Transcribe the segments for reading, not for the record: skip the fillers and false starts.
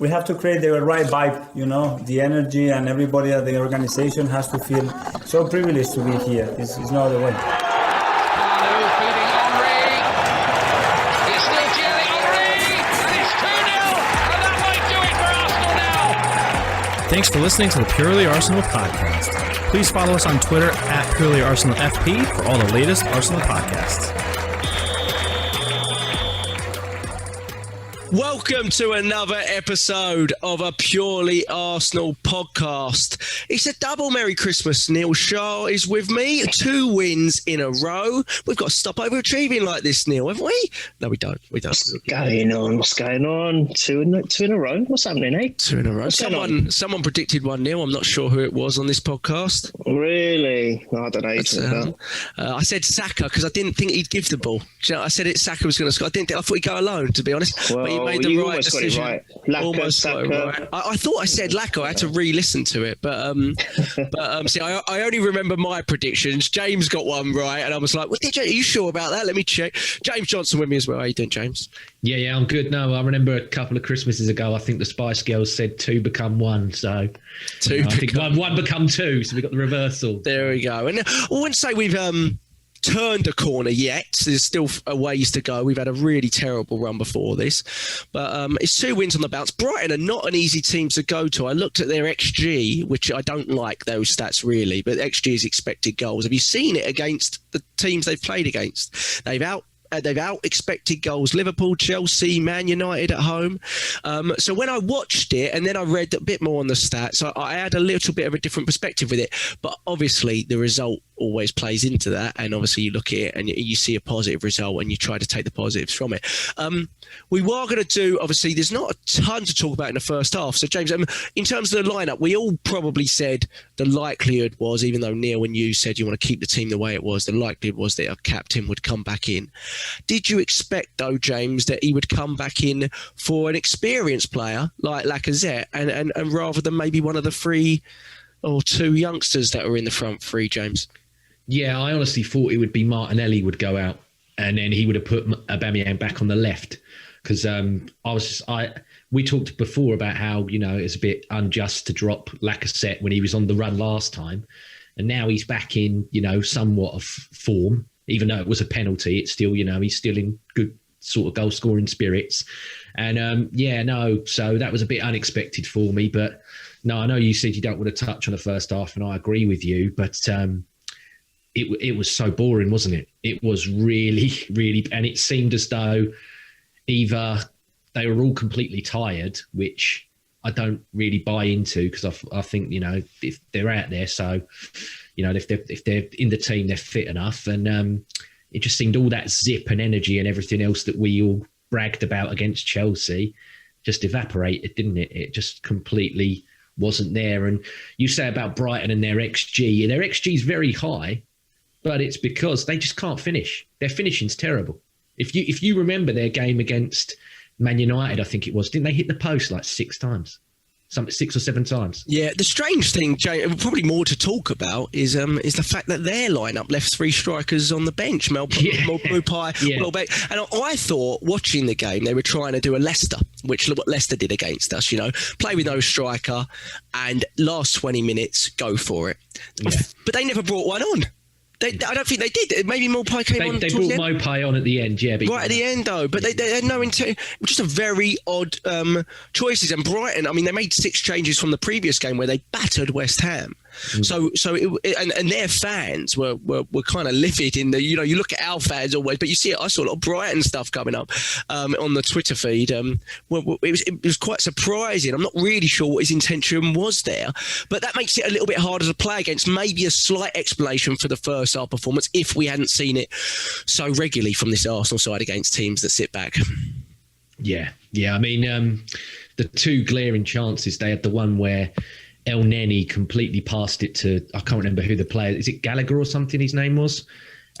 we have to create the right vibe, you know, the energy, and everybody at the organization has to feel so privileged to be here. It's no other way. Thanks for listening to the Purely Arsenal podcast. Please follow us on Twitter at PurelyArsenalFP for all the latest Arsenal podcasts. Welcome to another episode of a Purely Arsenal podcast. It's a double Merry Christmas. Neil Shah is with me. 2 wins in a row. We've got to stop overachieving like this, Neil, haven't we? No, we don't. What's going on? Two in a row? What's happening, eh? 2 in a row. Someone predicted 1, Neil. I'm not sure who it was on this podcast. Really? I don't know. I said Saka because I didn't think he'd give the ball. You know, I said Saka was going to score. I thought he'd go alone, to be honest. Well, but he made the right decision. Got it right. Laca, Saka. Got it right. I thought I said Laca. I had to re-listen to it, but see, I only remember my predictions. James got one right, and I was like, "Well, are you sure about that? Let me check." James Johnstone with me as well. How you doing, James? Yeah, I'm good. No, I remember a couple of Christmases ago, I think the Spice Girls said 2 become 1. So I think one become 2. So we got the reversal. There we go. And I wouldn't say we've turned a corner yet. There's still a ways to go. We've had a really terrible run before this, but it's 2 wins on the bounce. Brighton are not an easy team to go to. I looked at their XG, which I don't like those stats really, but XG is expected goals. Have you seen it against the teams they've played against? They've out expected goals. Liverpool, Chelsea, Man United at home. So when I watched it and then I read a bit more on the stats, I had a little bit of a different perspective with it. But obviously the result always plays into that. And obviously you look at it and you see a positive result and you try to take the positives from it. We were going to do, obviously, there's not a ton to talk about in the first half. So, James, in terms of the lineup, we all probably said the likelihood was, even though Neil and you said you want to keep the team the way it was, the likelihood was that our captain would come back in. Did you expect, though, James, that he would come back in for an experienced player like Lacazette and rather than maybe one of the 3 or 2 youngsters that were in the front 3, James? Yeah, I honestly thought it would be Martinelli would go out and then he would have put Aubameyang back on the left. Because we talked before about how, you know, it's a bit unjust to drop Lacazette when he was on the run last time. And now he's back in, you know, somewhat of form. Even though it was a penalty, it's still, you know, he's still in good sort of goal scoring spirits. And so that was a bit unexpected for me. But no, I know you said you don't want to touch on the first half, and I agree with you. But it was so boring, wasn't it? It was really, really, and it seemed as though either they were all completely tired, which I don't really buy into because I think, you know, if they're out there, so, you know, if they're in the team, they're fit enough. And it just seemed all that zip and energy and everything else that we all bragged about against Chelsea just evaporated, didn't it? It just completely wasn't there. And you say about Brighton and their XG. Their XG is very high, but it's because they just can't finish. Their finishing's terrible. If you remember their game against Man United, I think it was, didn't they hit the post like 6 times? 6 or 7 times. Yeah, the strange thing, Jay, probably more to talk about is the fact that their lineup left 3 strikers on the bench, Maupay, Welbeck. And I thought, watching the game, they were trying to do a Leicester, which what Leicester did against us, you know, play with no striker and last 20 minutes, go for it. Yeah. But they never brought one on. I don't think they did. Maybe Maupay came on. They brought Maupay on at the end, yeah. Right at the end, though. But they had no intent. Just a very odd choices. And Brighton, I mean, they made 6 changes from the previous game where they battered West Ham. So their fans were kind of livid in the, you know, you look at our fans always, but you see it. I saw a lot of Brighton stuff coming up on the Twitter feed. It was quite surprising. I'm not really sure what his intention was there, but that makes it a little bit harder to play against. Maybe a slight explanation for the first half performance if we hadn't seen it so regularly from this Arsenal side against teams that sit back. Yeah. I mean, the 2 glaring chances, they had the one where El Neni completely passed it to, I can't remember who the player, is it Gallagher or something his name was?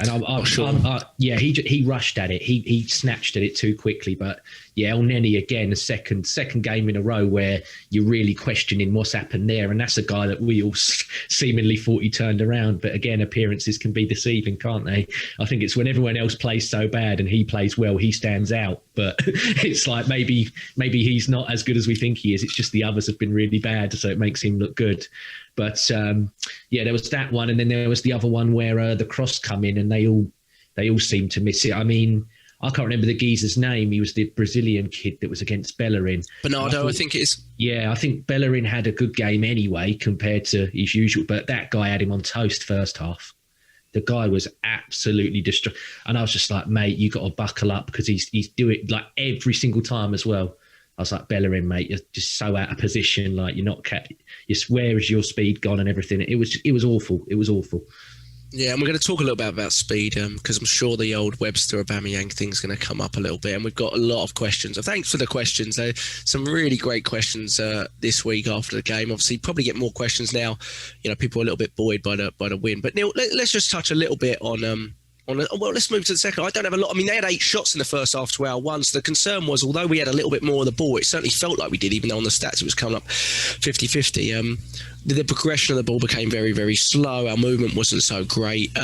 And he rushed at it. He snatched at it too quickly. But yeah, El Neni again, a second game in a row where you're really questioning what's happened there. And that's a guy that we all seemingly thought he turned around. But again, appearances can be deceiving, can't they? I think it's when everyone else plays so bad and he plays well, he stands out. But it's like maybe he's not as good as we think he is. It's just the others have been really bad, so it makes him look good. But there was that one, and then there was the other one where the cross come in, and they all seemed to miss it. I mean, I can't remember the geezer's name. He was the Brazilian kid that was against Bellerin. Bernardo, I think it is. Yeah, I think Bellerin had a good game anyway compared to his usual, but that guy had him on toast first half. The guy was absolutely destroyed, and I was just like, mate, you got to buckle up because he's doing like every single time as well. I was like, Bellerin, mate, you're just so out of position. Like where is your speed gone and everything? It was awful. It was awful. Yeah, and we're going to talk a little bit about speed because I'm sure the old Webster Aubameyang thing's going to come up a little bit, and we've got a lot of questions. So thanks for the questions. Some really great questions this week after the game. Obviously, probably get more questions now. You know, people are a little bit buoyed by the win. But Neil, let's just touch a little bit on. Well, let's move to the second. I don't have a lot. I mean, they had 8 shots in the first half to our 1. So the concern was, although we had a little bit more of the ball, it certainly felt like we did, even though on the stats it was coming up 50-50. The progression of the ball became very, very slow. Our movement wasn't so great.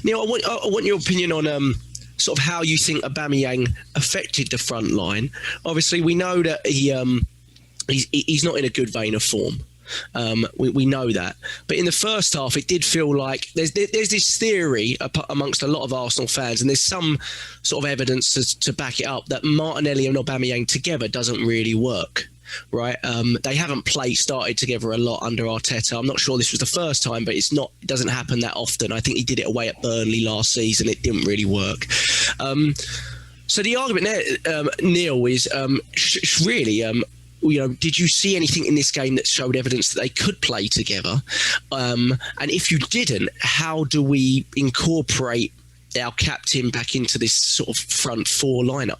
Neil, I want your opinion on sort of how you think Aubameyang affected the front line. Obviously, we know that he's not in a good vein of form. We know that, but in the first half it did feel like there's this theory amongst a lot of Arsenal fans, and there's some sort of evidence to back it up, that Martinelli and Aubameyang together doesn't really work, right? They haven't started together a lot under Arteta. I'm not sure this was the first time, but it doesn't happen that often. I think he did it away at Burnley last season. It didn't really work. So the argument there, Neil, is really did you see anything in this game that showed evidence that they could play together? And if you didn't, how do we incorporate our captain back into this sort of front 4 lineup?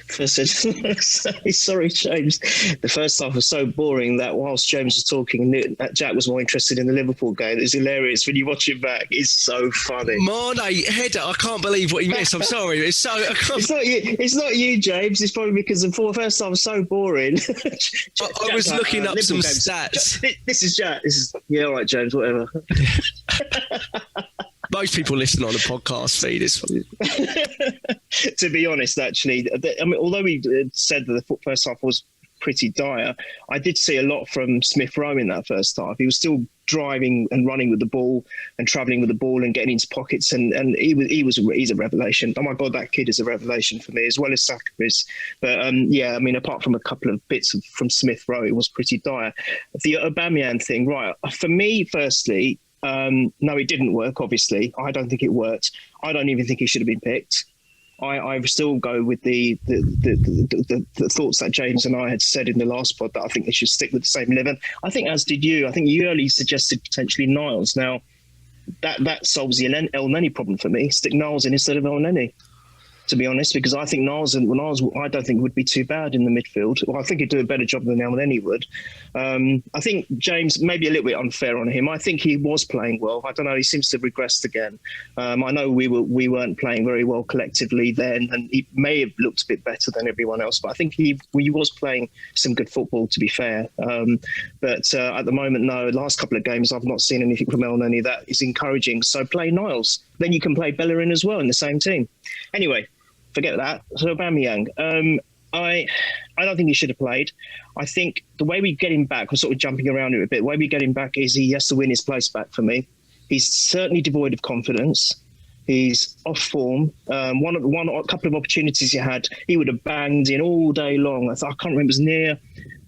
First, sorry, James. The first half was so boring that whilst James was talking, Jack was more interested in the Liverpool game. It's hilarious when you watch it back. It's so funny. Mane header. I can't believe what he missed. I'm sorry. It's It's not you, James. It's probably because the first half was so boring. I was looking up some stats. This is Jack. All right, James. Whatever. Most people listen on the podcast feed. To be honest, actually, I mean, although we said that the first half was pretty dire, I did see a lot from Smith-Rowe in that first half. He was still driving and running with the ball and travelling with the ball and getting into pockets, and he's a revelation. Oh my God, that kid is a revelation for me, as well as Saka is. But I mean, apart from a couple of bits from Smith-Rowe, it was pretty dire. The Aubameyang thing, right? For me, firstly, no, it didn't work, obviously. I don't think it worked. I don't even think he should have been picked. I still go with the thoughts that James and I had said in the last pod, that I think they should stick with the same 11. I think, as did you. I think you early suggested potentially Niles. Now, that solves the El Neni problem for me. Stick Niles in instead of El Neni, to be honest, because I think Niles I don't think would be too bad in the midfield. Well, I think he'd do a better job than El Neni would. I think James maybe a little bit unfair on him. I think he was playing well. I don't know. He seems to have regressed again. I know we weren't playing very well collectively then, and he may have looked a bit better than everyone else. But I think he was playing some good football, to be fair. But at the moment, no. The last couple of games, I've not seen anything from El Neni that is encouraging. So play Niles. Then you can play Bellerin as well in the same team. Anyway, forget that. So Aubameyang, I don't think he should have played. I think the way we get him back, we're sort of jumping around it a bit. The way we get him back is he has to win his place back for me. He's certainly devoid of confidence. He's off form. A couple of opportunities he had, he would have banged in all day long. I can't remember, it was near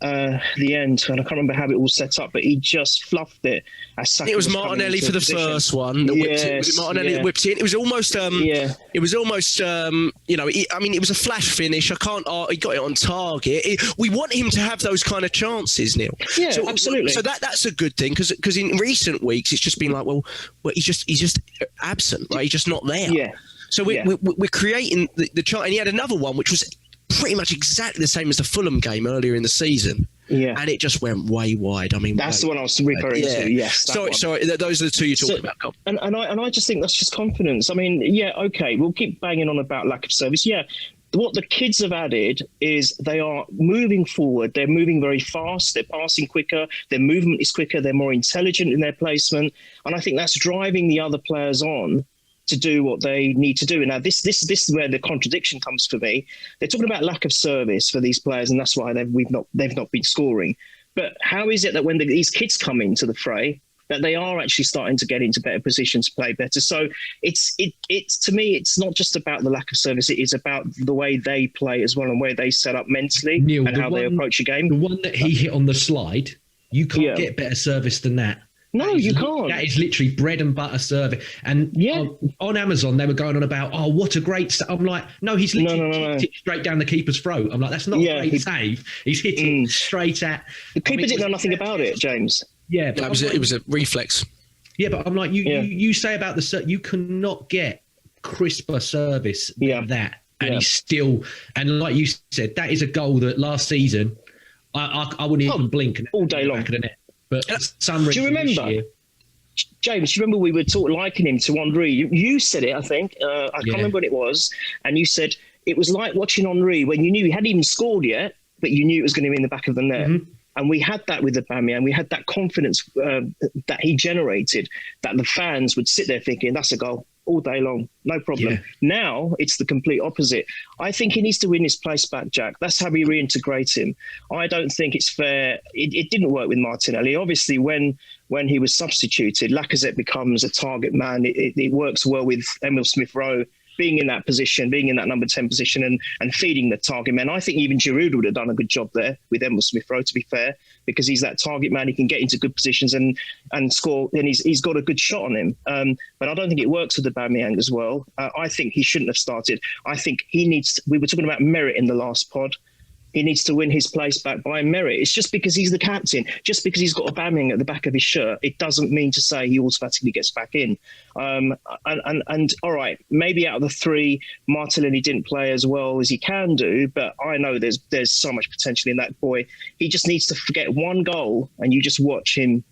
the end, and I can't remember how it all set up, but he just fluffed it. It was Martinelli for the first one. Was it Martinelli that whipped it in? It was almost. It was almost. It was a flash finish. He got it on target. We want him to have those kind of chances, Neil. Yeah, absolutely. So that's a good thing, because in recent weeks it's just been like, well, he's just absent, right? He's just not there. Yeah. So we're creating the chance, and he had another one which was pretty much exactly the same as the Fulham game earlier in the season. Yeah. And it just went way wide. I mean, that's the one I was referring to. Yes. Sorry. Those are the two you're talking about. And I just think that's just confidence. I mean, yeah, okay, we'll keep banging on about lack of service. Yeah. What the kids have added is they are moving forward. They're moving very fast. They're passing quicker. Their movement is quicker. They're more intelligent in their placement. And I think that's driving the other players on to do what they need to do. And now this is where the contradiction comes for me. They're talking about lack of service for these players, and that's why they've not been scoring. But how is it that when these kids come into the fray, that they are actually starting to get into better positions, play better? So it's to me, it's not just about the lack of service. It is about the way they play as well and where they set up mentally, Neil, and how they approach a game. The one that he hit on the slide, you can't get better service than that. No, you can't. That is literally bread and butter service. And on Amazon, they were going on about, oh, what a great save. I'm like, no, he's literally kicked it straight down the keeper's throat. I'm like, that's not a great save. He's hit it straight at. The keeper didn't know nothing about it, James. Yeah, but it was a reflex. Yeah, but I'm like, you say about you cannot get crisper service than that. And he's still, and like you said, that is a goal that last season, I wouldn't even blink all day long. Back of the net. But some do you remember, James? Do you remember we were liking him to Henry? You said it, I think. I can't remember what it was, and you said it was like watching Henry when you knew he hadn't even scored yet, but you knew it was going to be in the back of the net. Mm-hmm. And we had that with Aubameyang. We had that confidence that he generated, that the fans would sit there thinking, that's a goal all day long, no problem. Yeah. Now it's the complete opposite. I think he needs to win his place back, Jack. That's how we reintegrate him. I don't think it's fair. It didn't work with Martinelli. Obviously, when he was substituted, Lacazette becomes a target man. It works well with Emil Smith-Rowe being in that position, being in that number 10 position and feeding the target man. I think even Giroud would have done a good job there with Emil Smith-Rowe, to be fair, because he's that target man. He can get into good positions and score, and he's got a good shot on him. But I don't think it works with Aubameyang as well. I think he shouldn't have started. I think he needs we were talking about merit in the last pod. He needs to win his place back by merit. It's just because he's the captain, just because he's got Aubameyang at the back of his shirt, it doesn't mean to say he automatically gets back in. And all right, maybe out of the three, Martinelli didn't play as well as he can do, but I know there's so much potential in that boy. He just needs to get one goal, and you just watch him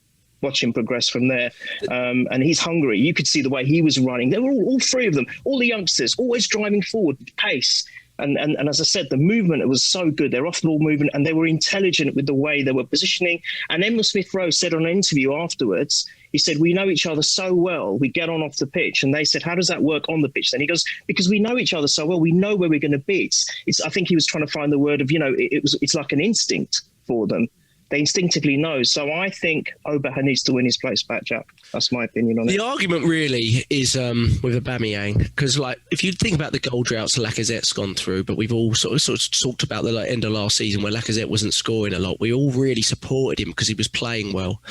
progress from there. And he's hungry. You could see the way he was running. They were all three of them, all the youngsters, always driving forward with pace. And as I said, the movement was so good. They're off the ball movement, and they were intelligent with the way they were positioning. And Emil Smith-Rowe said on an interview afterwards, he said, we know each other so well, we get on off the pitch. And they said, how does that work on the pitch then? He goes, because we know each other so well, we know where we're going to be. I think he was trying to find the word of, it's like an instinct for them. They instinctively know. So I think Auba needs to win his place back, Jack. That's my opinion on it. The argument really is with Aubameyang, because if you think about the goal droughts Lacazette's gone through, but we've all sort of talked about the end of last season where Lacazette wasn't scoring a lot. We all really supported him because he was playing well.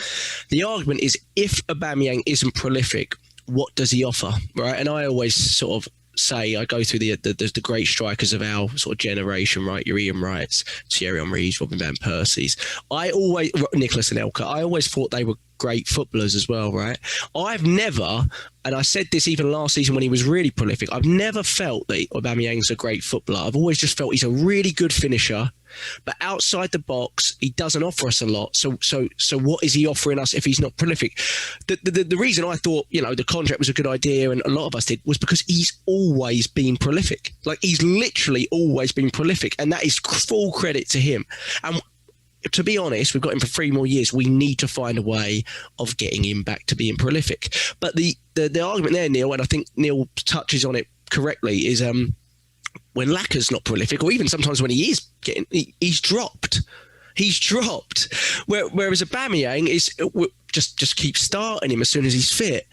The argument is, if Aubameyang isn't prolific, what does he offer, right? And I always sort of say, I go through the great strikers of our sort of generation, right? Your Ian Wrights, Thierry Henry's, Robin van Persie's. Nicholas Anelka. I always thought they were great footballers as well, right? I've never, and I said this even last season when he was really prolific, I've never felt that Aubameyang's a great footballer. I've always just felt he's a really good finisher, but outside the box, he doesn't offer us a lot. So what is he offering us if he's not prolific? The reason I thought, the contract was a good idea, and a lot of us did, was because he's always been prolific. Like, he's literally always been prolific, and that is full credit to him. And to be honest, we've got him for 3 more years. We need to find a way of getting him back to being prolific. But the argument there, Neil, and I think Neil touches on it correctly, is when Laca's not prolific, or even sometimes when he is he's dropped. He's dropped. Whereas Aubameyang is just keep starting him as soon as he's fit.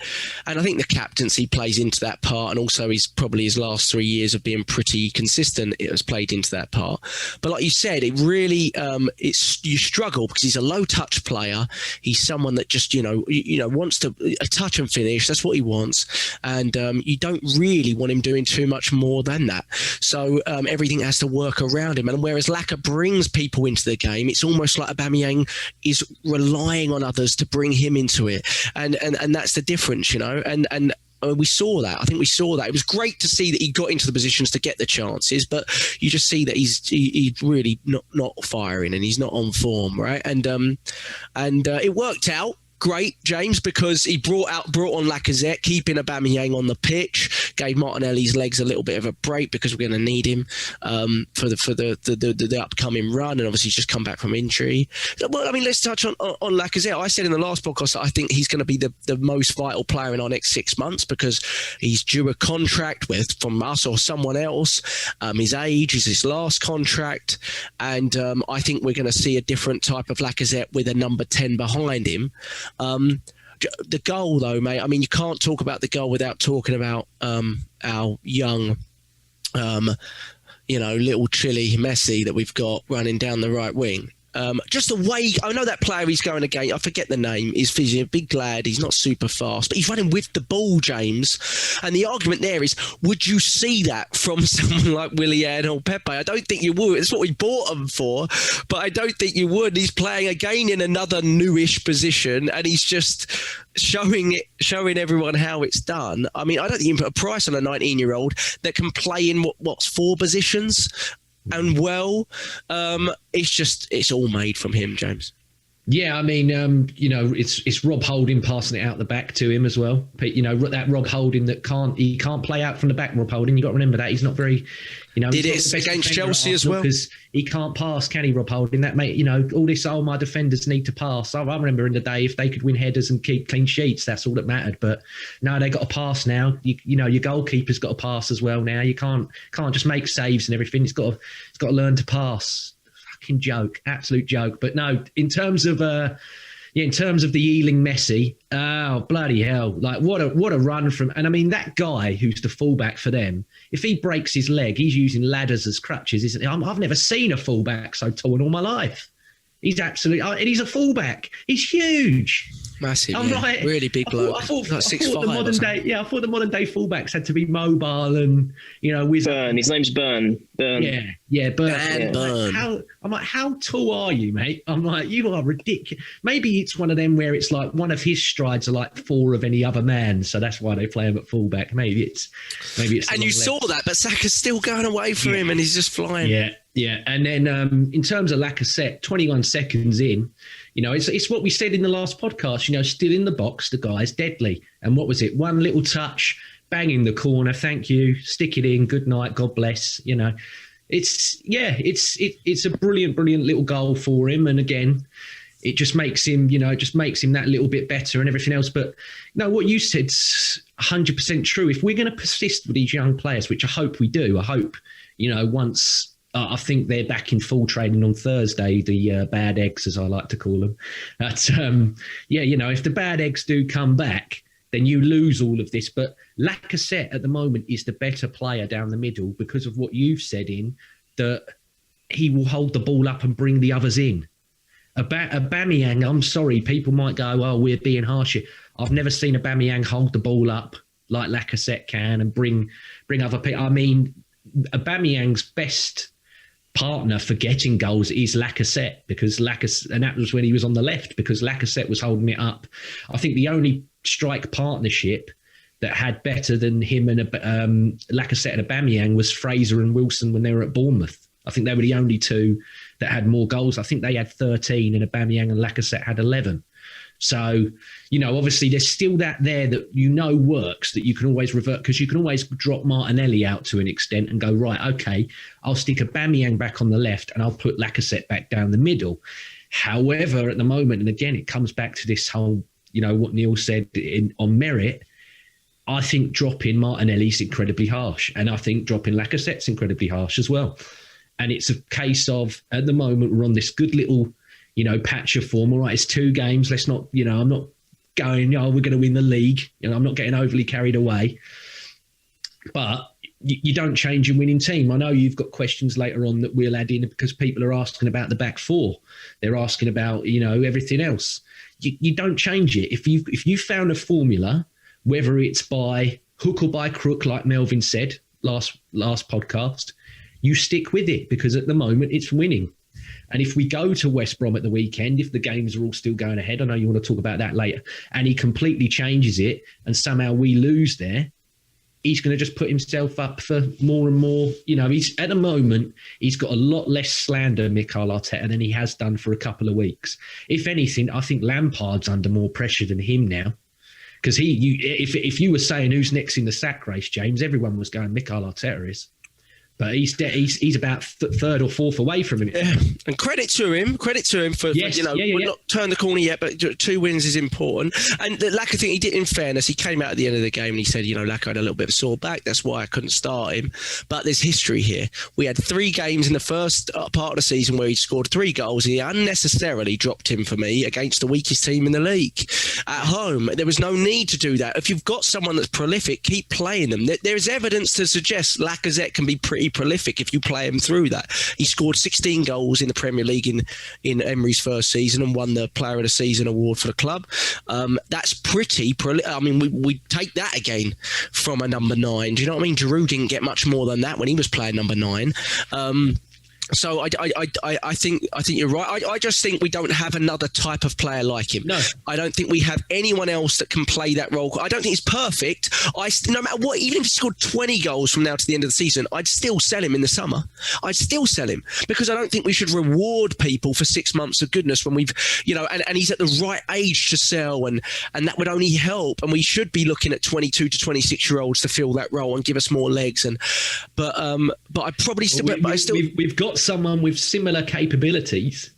And I think the captaincy plays into that part, and also he's probably his last 3 years of being pretty consistent, it has played into that part. But like you said, it really you struggle because he's a low touch player. He's someone that just wants to a touch and finish. That's what he wants, and you don't really want him doing too much more than that. So everything has to work around him. And whereas Laca brings people into the game, it's almost like Aubameyang is relying on others to bring him into it, and that's the difference, and we saw that. I think we saw that. It was great to see that he got into the positions to get the chances, but you just see that he's really not firing and he's not on form, right? And it worked out. Great, James, because he brought on Lacazette, keeping Aubameyang on the pitch, gave Martinelli's legs a little bit of a break because we're going to need him for the upcoming run, and obviously he's just come back from injury. Well, I mean, let's touch on Lacazette. I said in the last podcast that I think he's going to be the most vital player in our next 6 months because he's due a contract from us or someone else. His age is his last contract, and I think we're going to see a different type of Lacazette with a number 10 behind him. The goal, though, mate, I mean, you can't talk about the goal without talking about our young, little chilly Messi that we've got running down the right wing. Just the way, I know that player he's going against, I forget the name, he's a big lad, he's not super fast, but he's running with the ball, James. And the argument there is, would you see that from someone like Willian or Pepe? I don't think you would. It's what we bought him for, but I don't think you would. He's playing again in another newish position, and he's just showing everyone how it's done. I mean, I don't think you can put a price on a 19-year-old that can play in what's 4 positions. And it's all made from him, James. Yeah, I mean, it's Rob Holding passing it out the back to him as well. That Rob Holding that can't play out from the back. Rob Holding, you got to remember that he's not very, did it against Chelsea as well because he can't pass, can he? Rob Holding, that mate, all this. Oh, my defenders need to pass. I remember in the day if they could win headers and keep clean sheets, that's all that mattered. But no, they got to pass now. Your goalkeeper's got to pass as well now. You can't just make saves and everything. It's got to learn to pass. Fucking joke, absolute joke. But no, in terms of the Ealing Messi, oh bloody hell! Like what a run from, and I mean that guy who's the fullback for them. If he breaks his leg, he's using ladders as crutches, isn't he? I've never seen a fullback so tall in all my life. He's absolutely, and he's a fullback. He's huge. Massive, really big bloke. I thought the modern day fullbacks had to be mobile and Burn. His name's Burn. Burn. Burn. I'm like, how tall are you, mate? I'm like, you are ridiculous. Maybe it's one of them where it's like one of his strides are like 4 of any other man, so that's why they play him at fullback. Maybe it's. And you saw that, but Saka's still going away for him, and he's just flying. Yeah. And then in terms of Lacazette, 21 seconds in. It's what we said in the last podcast, still in the box, the guy's deadly. And what was it? One little touch, bang in the corner. Thank you. Stick it in. Good night. God bless. It's a brilliant little goal for him. And again, it just makes him, that little bit better and everything else. But no, what you said's 100% true. If we're going to persist with these young players, which I hope we do, once I think they're back in full training on Thursday, the bad eggs, as I like to call them. But, if the bad eggs do come back, then you lose all of this. But Lacazette at the moment is the better player down the middle because of what you've said that he will hold the ball up and bring the others in. Aubameyang, I'm sorry, people might go, oh, we're being harsh here. I've never seen Aubameyang hold the ball up like Lacazette can and bring other people. I mean, Aubameyang's best partner for getting goals is Lacazette and that was when he was on the left because Lacazette was holding it up. I think the only strike partnership that had better than him and Lacazette and Aubameyang was Fraser and Wilson when they were at Bournemouth. I think they were the only 2 that had more goals. I think they had 13 and Aubameyang and Lacazette had 11. So, obviously there's still that there that works that you can always revert because you can always drop Martinelli out to an extent and go, right, okay, I'll stick Aubameyang back on the left and I'll put Lacazette back down the middle. However, at the moment, and again, it comes back to this whole, what Neil said on merit, I think dropping Martinelli is incredibly harsh. And I think dropping Lacazette's incredibly harsh as well. And it's a case of, at the moment, we're on this good little patch of form. All right, it's 2 games. Let's not, I'm not going, we're going to win the league. I'm not getting overly carried away. But you don't change your winning team. I know you've got questions later on that we'll add in because people are asking about the back 4. They're asking about, everything else. You don't change it. If you found a formula, whether it's by hook or by crook, like Melvin said last podcast, you stick with it because at the moment it's winning. And if we go to West Brom at the weekend, if the games are all still going ahead, I know you want to talk about that later, and he completely changes it and somehow we lose there, he's going to just put himself up for more and more. He's at the moment, he's got a lot less slander, Mikel Arteta, than he has done for a couple of weeks. If anything, I think Lampard's under more pressure than him now. Because if you were saying who's next in the sack race, James, everyone was going Mikel Arteta is. But he's about third or fourth away from him. Yeah. And credit to him for we're not turned the corner yet, but 2 wins is important. And the Laca thing he did, in fairness, he came out at the end of the game and he said, Laca had a little bit of a sore back. That's why I couldn't start him. But there's history here. We had 3 games in the first part of the season where he scored 3 goals. He unnecessarily dropped him for me against the weakest team in the league at home. There was no need to do that. If you've got someone that's prolific, keep playing them. There's evidence to suggest Lacazette can be pretty prolific if you play him through that. He scored 16 goals in the Premier League in Emery's first season and won the Player of the Season award for the club. That's pretty prolific. I mean, we take that again from a number 9. Do you know what I mean? Giroud didn't get much more than that when he was playing number 9. So I think you're right. I just think we don't have another type of player like him. No, I don't think we have anyone else that can play that role. I don't think he's perfect. No matter what, even if he scored 20 goals from now to the end of the season, I'd still sell him in the summer. I'd still sell him because I don't think we should reward people for 6 months of goodness when we've, and he's at the right age to sell, and that would only help. And we should be looking at 22 to 26-year-olds to fill that role and give us more legs. But I probably still, we've got someone with similar capabilities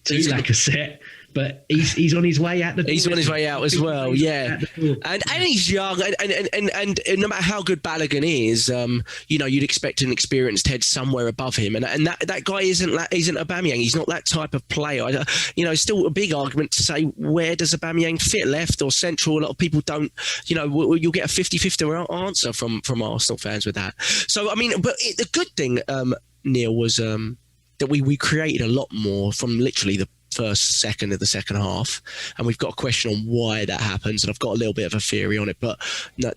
to Lacazette, but he's on his way out the door. He's on his way out as well, yeah. And he's young, and no matter how good Balogun is, you'd expect an experienced head somewhere above him, and that guy isn't Aubameyang. He's not that type of player. It's still a big argument to say where does Aubameyang fit, left or central. A lot of people don't. You'll get a 50-50 answer from Arsenal fans with that. So I mean, but the good thing, Neil, was that we created a lot more from literally the first second of the second half, and we've got a question on why that happens, and I've got a little bit of a theory on it, but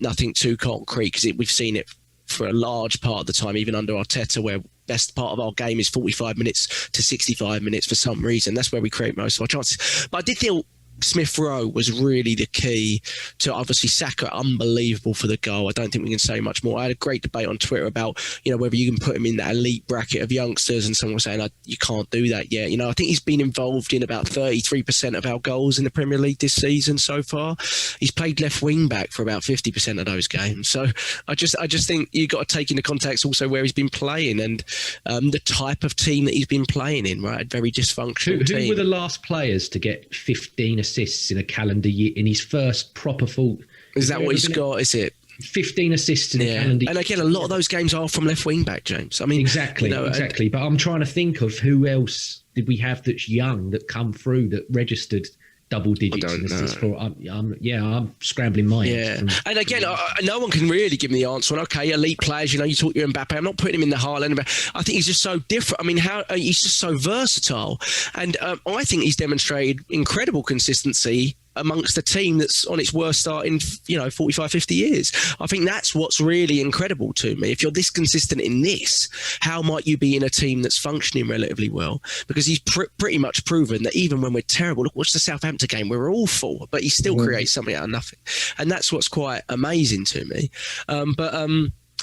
nothing too concrete because we've seen it for a large part of the time, even under Arteta, where best part of our game is 45 minutes to 65 minutes for some reason. That's where we create most of our chances. But I did feel Smith-Rowe was really the key to, obviously, Saka, unbelievable for the goal. I don't think we can say much more. I had a great debate on Twitter about, whether you can put him in that elite bracket of youngsters, and someone was saying, you can't do that yet. I think he's been involved in about 33% of our goals in the Premier League this season so far. He's played left wing back for about 50% of those games. So I just think you've got to take into context also where he's been playing and the type of team that he's been playing in, right? A very dysfunctional team. Who were the last players to get 15 assists in a calendar year in his first proper full? Is that what he's got? Is it 15 assists in a calendar year? And again, a lot of those games are from left wing back, James. I mean, exactly. But I'm trying to think of who else did we have that's young that come through that registered double digits in assists for. I'm scrambling my head. And again, no one can really give me the answer on, okay, elite players, you talk your Mbappe. I'm not putting him in the Haaland. I think he's just so different. I mean, he's just so versatile. And I think he's demonstrated incredible consistency amongst a team that's on its worst start in 45, 50 years. I think that's what's really incredible to me. If you're this consistent in this, how might you be in a team that's functioning relatively well? Because he's pretty much proven that even when we're terrible, look, watch the Southampton game, we're awful, but he still creates something out of nothing. And that's what's quite amazing to me.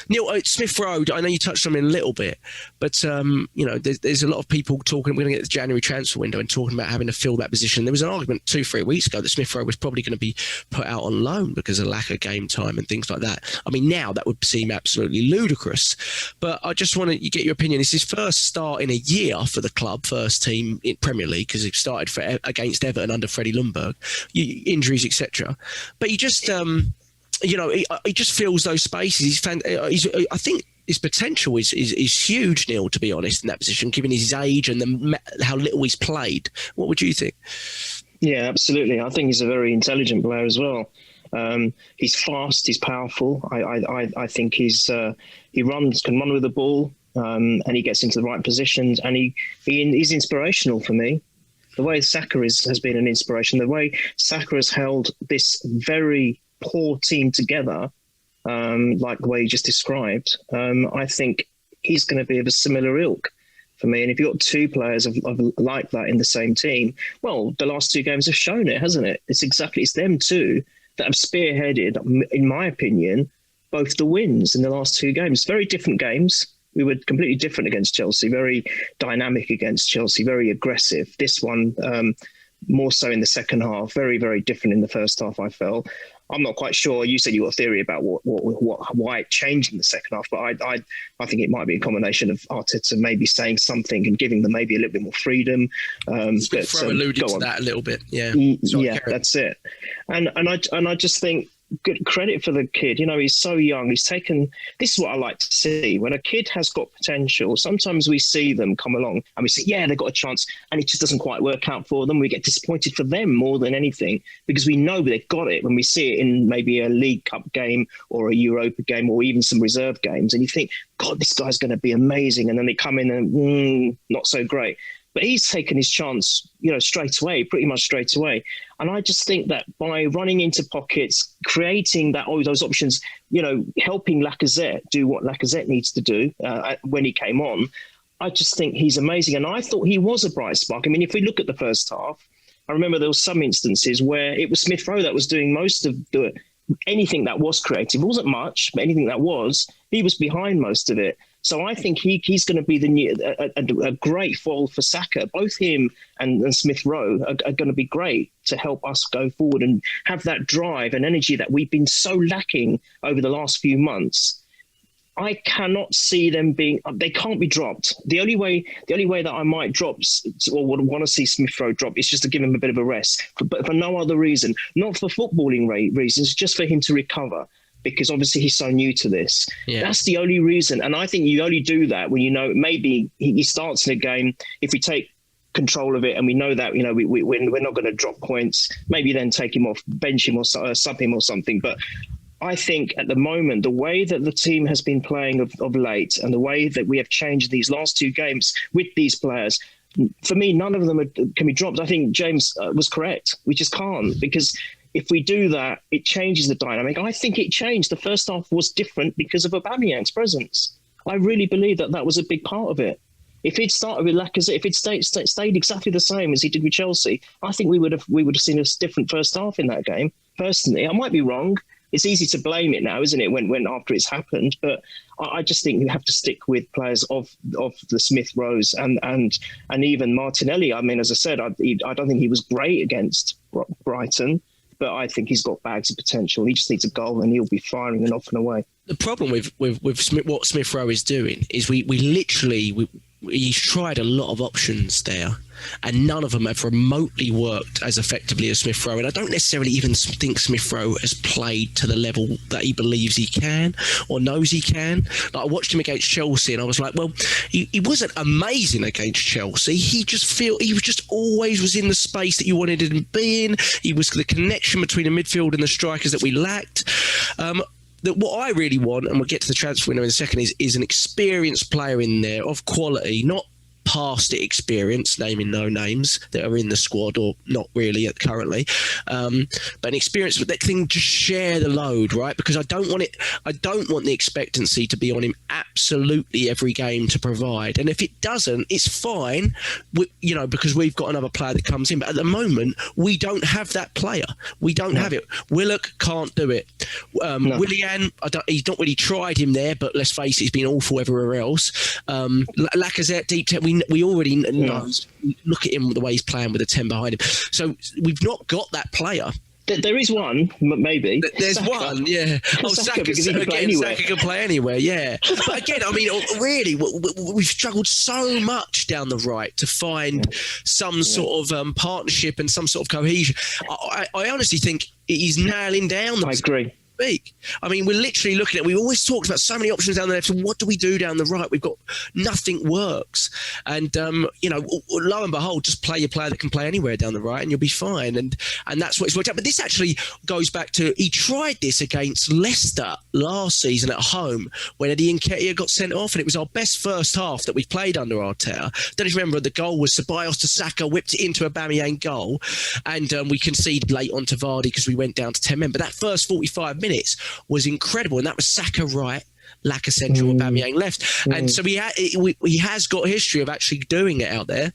Neil, Smith-Rowe, I know you touched on him a little bit, but, there's a lot of people talking, we're going to get the January transfer window and talking about having to fill that position. There was an argument 2-3 weeks ago that Smith-Rowe was probably going to be put out on loan because of lack of game time and things like that. I mean, now that would seem absolutely ludicrous, but I just want to get your opinion. It's his first start in a year for the club, first team in Premier League, because he started against Everton under Freddie Ljungberg, injuries, etc. But he just... he just fills those spaces. I think his potential is huge, Neil, to be honest, in that position, given his age and how little he's played. What would you think? Yeah, absolutely. I think he's a very intelligent player as well. He's fast. He's powerful. I think he can run with the ball, and he gets into the right positions, and he's inspirational for me. The way Saka has been an inspiration. The way Saka has held this very poor team together, like the way you just described, I think he's going to be of a similar ilk for me. And if you've got two players of like that in the same team, well, the last two games have shown it, hasn't it? It's them two that have spearheaded, in my opinion, both the wins in the last two games. Very different games. We were completely different against Chelsea, very dynamic against Chelsea, very aggressive. This one, more so in the second half, very, very different in the first half, I felt. I'm not quite sure. You said you got a theory about why it changed in the second half, but I think it might be a combination of Arteta maybe saying something and giving them maybe a little bit more freedom. Smith-Rowe alluded to that a little bit. Yeah, that's it. And I just think, good credit for the kid. You know, he's so young. He's taken. This is what I like to see. When a kid has got potential, sometimes we see them come along and we say, yeah, they've got a chance, and it just doesn't quite work out for them. We get disappointed for them more than anything because we know they've got it when we see it in maybe a League Cup game or a Europa game or even some reserve games, and you think, God, this guy's going to be amazing, and then they come in and not so great. But he's taken his chance, straight away, pretty much straight away. And I just think that by running into pockets, creating those options, helping Lacazette do what Lacazette needs to do when he came on, I just think he's amazing. And I thought he was a bright spark. I mean, if we look at the first half, I remember there were some instances where it was Smith-Rowe that was doing most of anything that was creative. It wasn't much, but anything that was, he was behind most of it. So I think he's going to be a great foil for Saka. Both him and Smith-Rowe are going to be great to help us go forward and have that drive and energy that we've been so lacking over the last few months. I cannot see them they can't be dropped. The only way that I might drop or would want to see Smith-Rowe drop is just to give him a bit of a rest, but for no other reason, not for footballing reasons, just for him to recover. Because obviously he's so new to this. Yeah. That's the only reason. And I think you only do that when maybe he starts in a game, if we take control of it and we know that, we're not going to drop points, maybe then take him off, bench him or sub him or something. But I think at the moment, the way that the team has been playing of late and the way that we have changed these last two games with these players, for me, none of them can be dropped. I think James was correct. We just can't, because if we do that, it changes the dynamic. I think it changed. The first half was different because of Aubameyang's presence. I really believe that was a big part of it. If he'd started with Lacazette, if it stayed exactly the same as he did with Chelsea, I think we would have seen a different first half in that game. Personally, I might be wrong. It's easy to blame it now, isn't it? When after it's happened, but I just think you have to stick with players of the Smith-Rowes and even Martinelli. I mean, as I said, I don't think he was great against Brighton, but I think he's got bags of potential. He just needs a goal and he'll be firing and off and away. The problem with Smith, what Smith-Rowe is doing is he's tried a lot of options there, and none of them have remotely worked as effectively as Smith-Rowe. And I don't necessarily even think Smith-Rowe has played to the level that he believes he can or knows he can. Like, I watched him against Chelsea and I was like, well, he wasn't amazing against Chelsea. He just always was in the space that you wanted him to be in. He was the connection between the midfield and the strikers that we lacked. That what I really want, and we'll get to the transfer window in a second, is an experienced player in there of quality, not past experience, naming no names, that are in the squad or not really currently, but an experience that can just share the load, right? Because I don't want the expectancy to be on him absolutely every game to provide. And if it doesn't, it's fine, because we've got another player that comes in. But at the moment, we don't have that player. We don't have it. Willock can't do it. No. Willian, he's not really tried him there, but let's face it, he's been awful everywhere else. Lacazette, deep tech, we already know. Look at him, the way he's playing with the 10 behind him. So we've not got that player. There is one, maybe. There's Saka. One, yeah. Saka Can play anywhere, yeah. But again, I mean, really, we've struggled so much down the right to find some sort of partnership and some sort of cohesion. I honestly think he's nailing down. I agree. I mean, we're literally looking at, we always talked about so many options down the left. So what do we do down the right? We've got nothing works. And, lo and behold, just play your player that can play anywhere down the right and you'll be fine. And that's what it's worked out. But this actually goes back to, he tried this against Leicester last season at home when Eddie Nketiah got sent off. And it was our best first half that we've played under Arteta. Don't you remember the goal was Ceballos to Saka, whipped it into a Aubameyang goal. And we conceded late on to Vardy because we went down to 10 men. But that first 45 minutes was incredible, and that was Saka right, Laca central, Aubameyang left. And so he has got a history of actually doing it out there.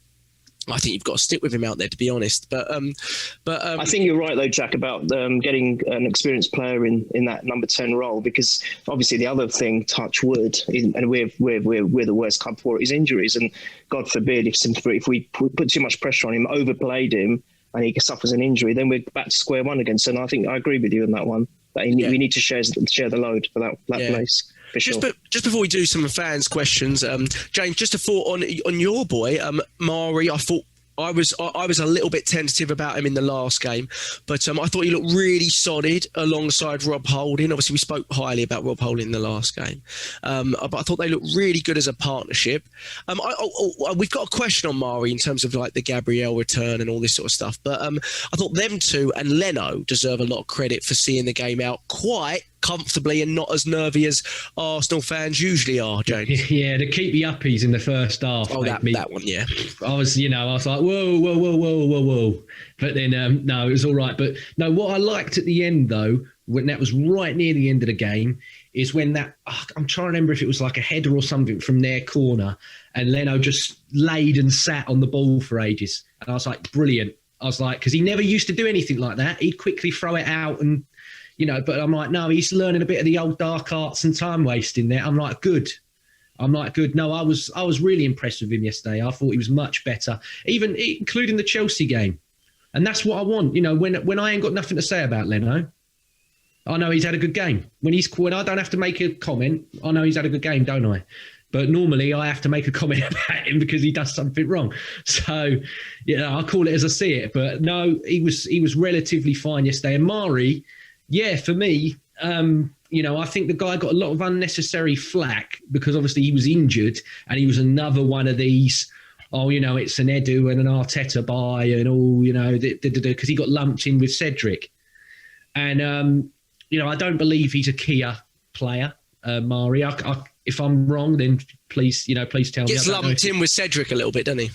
I think you've got to stick with him out there, to be honest. But I think you're right, though, Jack, about getting an experienced player in that number 10 role, because obviously the other thing, touch wood, and we're the worst club for it, is injuries. And God forbid if we put too much pressure on him, overplayed him, and he suffers an injury, then we're back to square one again. So I think I agree with you on that one. That we need to share the load for that place. Sure. Just before we do some fans' questions, James, just a thought on your boy, Mari. I thought I was a little bit tentative about him in the last game, but I thought he looked really solid alongside Rob Holding. Obviously, we spoke highly about Rob Holding in the last game, but I thought they looked really good as a partnership. We've got a question on Mari in terms of like the Gabriel return and all this sort of stuff, but I thought them two and Leno deserve a lot of credit for seeing the game out quite comfortably and not as nervy as Arsenal fans usually are, James. Yeah, to keep the uppies in the first half. Oh, that one, yeah. I was like, whoa. But then, no, it was all right. But no, what I liked at the end, though, when that was right near the end of the game, is when I'm trying to remember if it was like a header or something from their corner, and Leno just laid and sat on the ball for ages. And I was like, brilliant. I was like, because he never used to do anything like that. He'd quickly throw it out and, but I'm like, no, he's learning a bit of the old dark arts and time wasting there. I'm like, good. No, I was really impressed with him yesterday. I thought he was much better, even including the Chelsea game. And that's what I want. When I ain't got nothing to say about Leno, I know he's had a good game. When I don't have to make a comment, I know he's had a good game, don't I? But normally I have to make a comment about him because he does something wrong. So, I call it as I see it. But no, he was relatively fine yesterday. And Mari, yeah, for me, I think the guy got a lot of unnecessary flack because obviously he was injured and he was another one of these, it's an Edu and an Arteta buy and all, because he got lumped in with Cedric. And, I don't believe he's a Kia player, Mari. If I'm wrong, then please tell me. Gets lumped in with Cedric a little bit, doesn't he?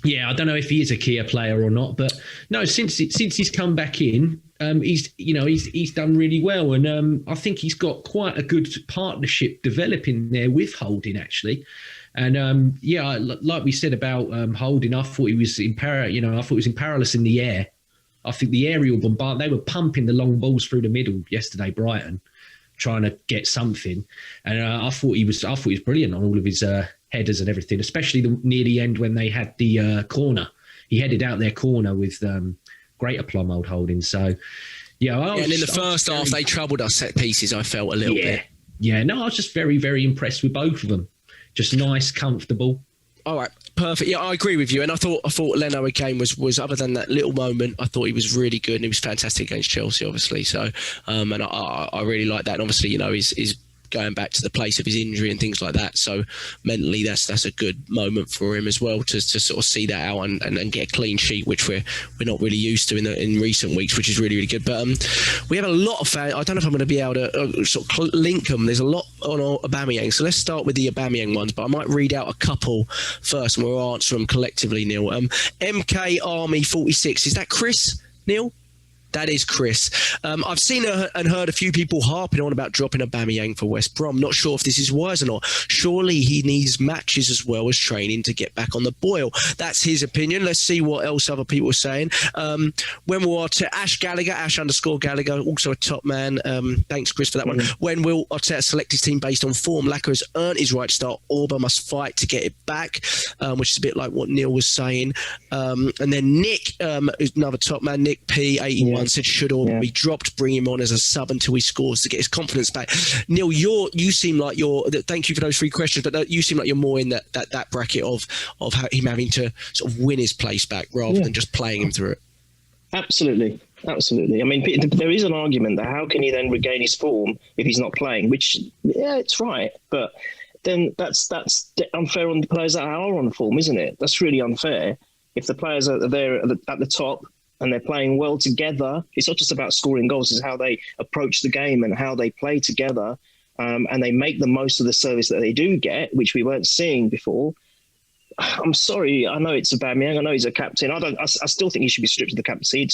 Yeah, I don't know if he is a Kia player or not, but no, since he's come back in, he's done really well, and I think he's got quite a good partnership developing there with Holding actually, and like we said about Holding, I thought he was perilous in the air. I think the aerial bombard, they were pumping the long balls through the middle yesterday, Brighton, trying to get something, and I thought he was brilliant on all of his headers and everything, especially near the end when they had the corner. He headed out their corner with great aplomb, old Holding. So, and in the first half, they troubled us set pieces, I felt a little bit. Yeah, no, I was just very, very impressed with both of them. Just nice, comfortable. All right, perfect. Yeah, I agree with you. And I thought Leno again was other than that little moment, I thought he was really good and he was fantastic against Chelsea, obviously. So, and I really like that. And obviously, he's going back to the place of his injury and things like that. So mentally, that's a good moment for him as well to sort of see that out and get a clean sheet, which we're not really used to in recent weeks, which is really, really good. But we have a lot of fans. I don't know if I'm going to be able to sort of link them. There's a lot on Aubameyang. So let's start with the Aubameyang ones, but I might read out a couple first and we'll answer them collectively, Neil. MK Army 46. Is that Chris, Neil? That is Chris. I've seen and heard a few people harping on about dropping Aubameyang for West Brom. Not sure if this is wise or not. Surely he needs matches as well as training to get back on the boil. That's his opinion. Let's see what else other people are saying. When will Ash _Gallagher, also a top man. Thanks, Chris, for that one. When will Arteta select his team based on form? Laca has earned his right to start. Auba must fight to get it back, which is a bit like what Neil was saying. And then Nick, another top man, Nick P81. Said should Auba be dropped, bring him on as a sub until he scores to get his confidence back. Neil, you seem like thank you for those 3 questions, but you seem like you're more in that bracket of him having to sort of win his place back rather than just playing him through it. Absolutely. I mean, there is an argument that how can he then regain his form if he's not playing, which, it's right, but then that's unfair on the players that are on form, isn't it? That's really unfair. If the players are there at the top, and they're playing well together. It's not just about scoring goals, it's how they approach the game and how they play together. And they make the most of the service that they do get, which we weren't seeing before. I'm sorry, I know it's Aubameyang, I know he's a captain. I still think he should be stripped of the captaincy.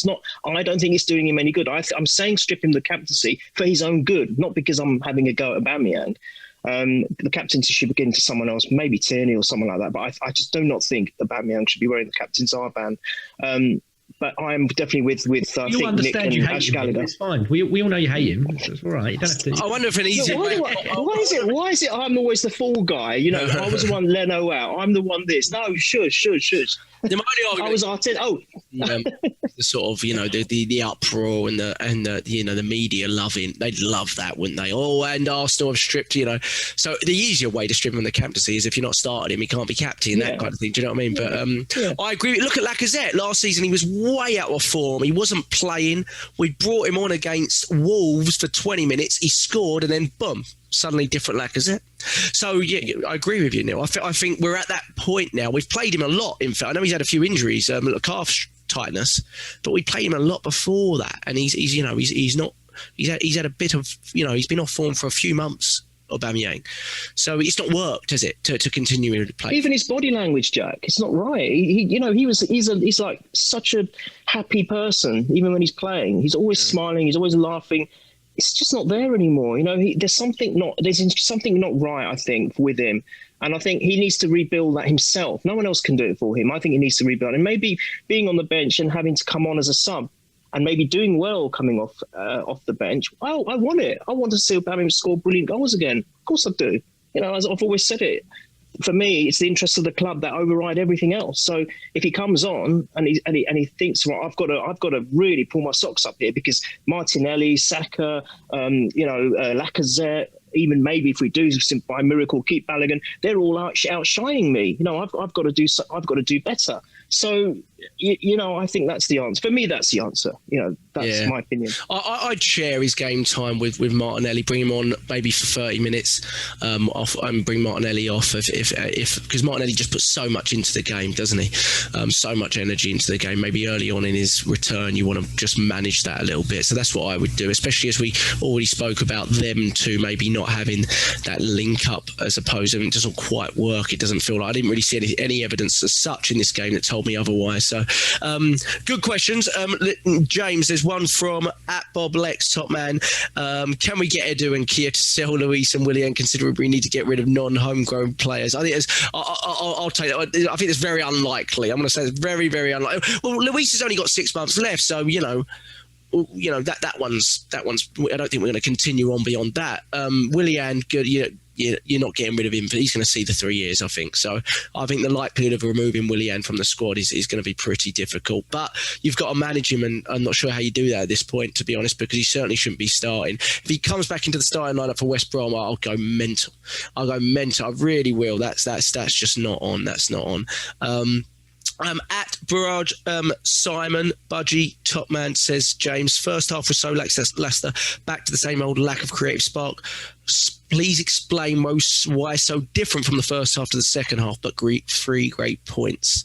I don't think it's doing him any good. I'm saying strip him the captaincy for his own good, not because I'm having a go at Aubameyang. The captaincy should be given to someone else, maybe Tierney or someone like that. But I just do not think Aubameyang should be wearing the captain's armband. But I'm definitely with you think Nick understand and you Ash hate him. Gallagher. It's fine. We all know you hate him. It's all right. You don't have to. I wonder if an easy Why is it I'm always the fall guy? You know, I was the one Leno out. I'm the one this. No, shush. The only I was Arteta. The sort of, you know, the uproar and the you know, the media loving, they'd love that, wouldn't they? Oh, and Arsenal have stripped, you know. So the easier way to strip him from the captaincy is if you're not starting him, he can't be captain, that kind of thing. Do you know what I mean? But I agree. Look at Lacazette. Last season, he was way out of form. He wasn't playing. We brought him on against Wolves for 20 minutes. He scored, and then boom, suddenly different Lacazette. So, yeah, I agree with you, Neil. I think we're at that point now. We've played him a lot, in fact. I know he's had a few injuries, calf tightness, but we played him a lot before that. And he's had a bit of, you know, he's been off form for a few months, Aubameyang. So it's not worked, has it, to continue to play? Even his body language, Jack, it's not right. He's like such a happy person, even when he's playing. He's always smiling. He's always laughing. It's just not there anymore. You know, there's something not right, I think, with him. And I think he needs to rebuild that himself. No one else can do it for him. I think he needs to rebuild. And maybe being on the bench and having to come on as a sub and maybe doing well coming off the bench. I want it. I want to see Aubameyang score brilliant goals again. Of course I do. You know, as I've always said it. For me, it's the interests of the club that override everything else. So if he comes on and he thinks, well, I've got to really pull my socks up here because Martinelli, Saka, Lacazette, even maybe if we do by miracle keep Balogun, they're all outshining me. You know, I've got to do better. So you know, I think that's the answer. For me, that's the answer. You know, that's my opinion. I'd share his game time with Martinelli. Bring him on maybe for 30 minutes off, and bring Martinelli off if because Martinelli just puts so much into the game, doesn't he? So much energy into the game. Maybe early on in his return, you want to just manage that a little bit. So that's what I would do, especially as we already spoke about them two maybe not having that link up as opposed. I mean, it doesn't quite work. It doesn't feel like I didn't really see any evidence as such in this game that told me otherwise. So good questions. James, there's one from @BobLex, top man. Can we get Edu and Kia to sell Luis and Willian, considering we need to get rid of non-homegrown players? I think I'll take that. I think it's very unlikely. I'm going to say it's very, very unlikely. Well, Luis has only got 6 months left, so you know that one's. I don't think we're going to continue on beyond that. Willian, good. You're not getting rid of him, but he's going to see the 3 years, I think. So I think the likelihood of removing Willian from the squad is going to be pretty difficult. But you've got to manage him, and I'm not sure how you do that at this point, to be honest, because he certainly shouldn't be starting. If he comes back into the starting lineup for West Brom, I'll go mental. I really will. That's just not on. That's not on. At Barrage, Simon Budgie Topman says, James, first half was so Leicester, back to the same old lack of creative spark. Please explain why so different from the first half to the second half, but three great points.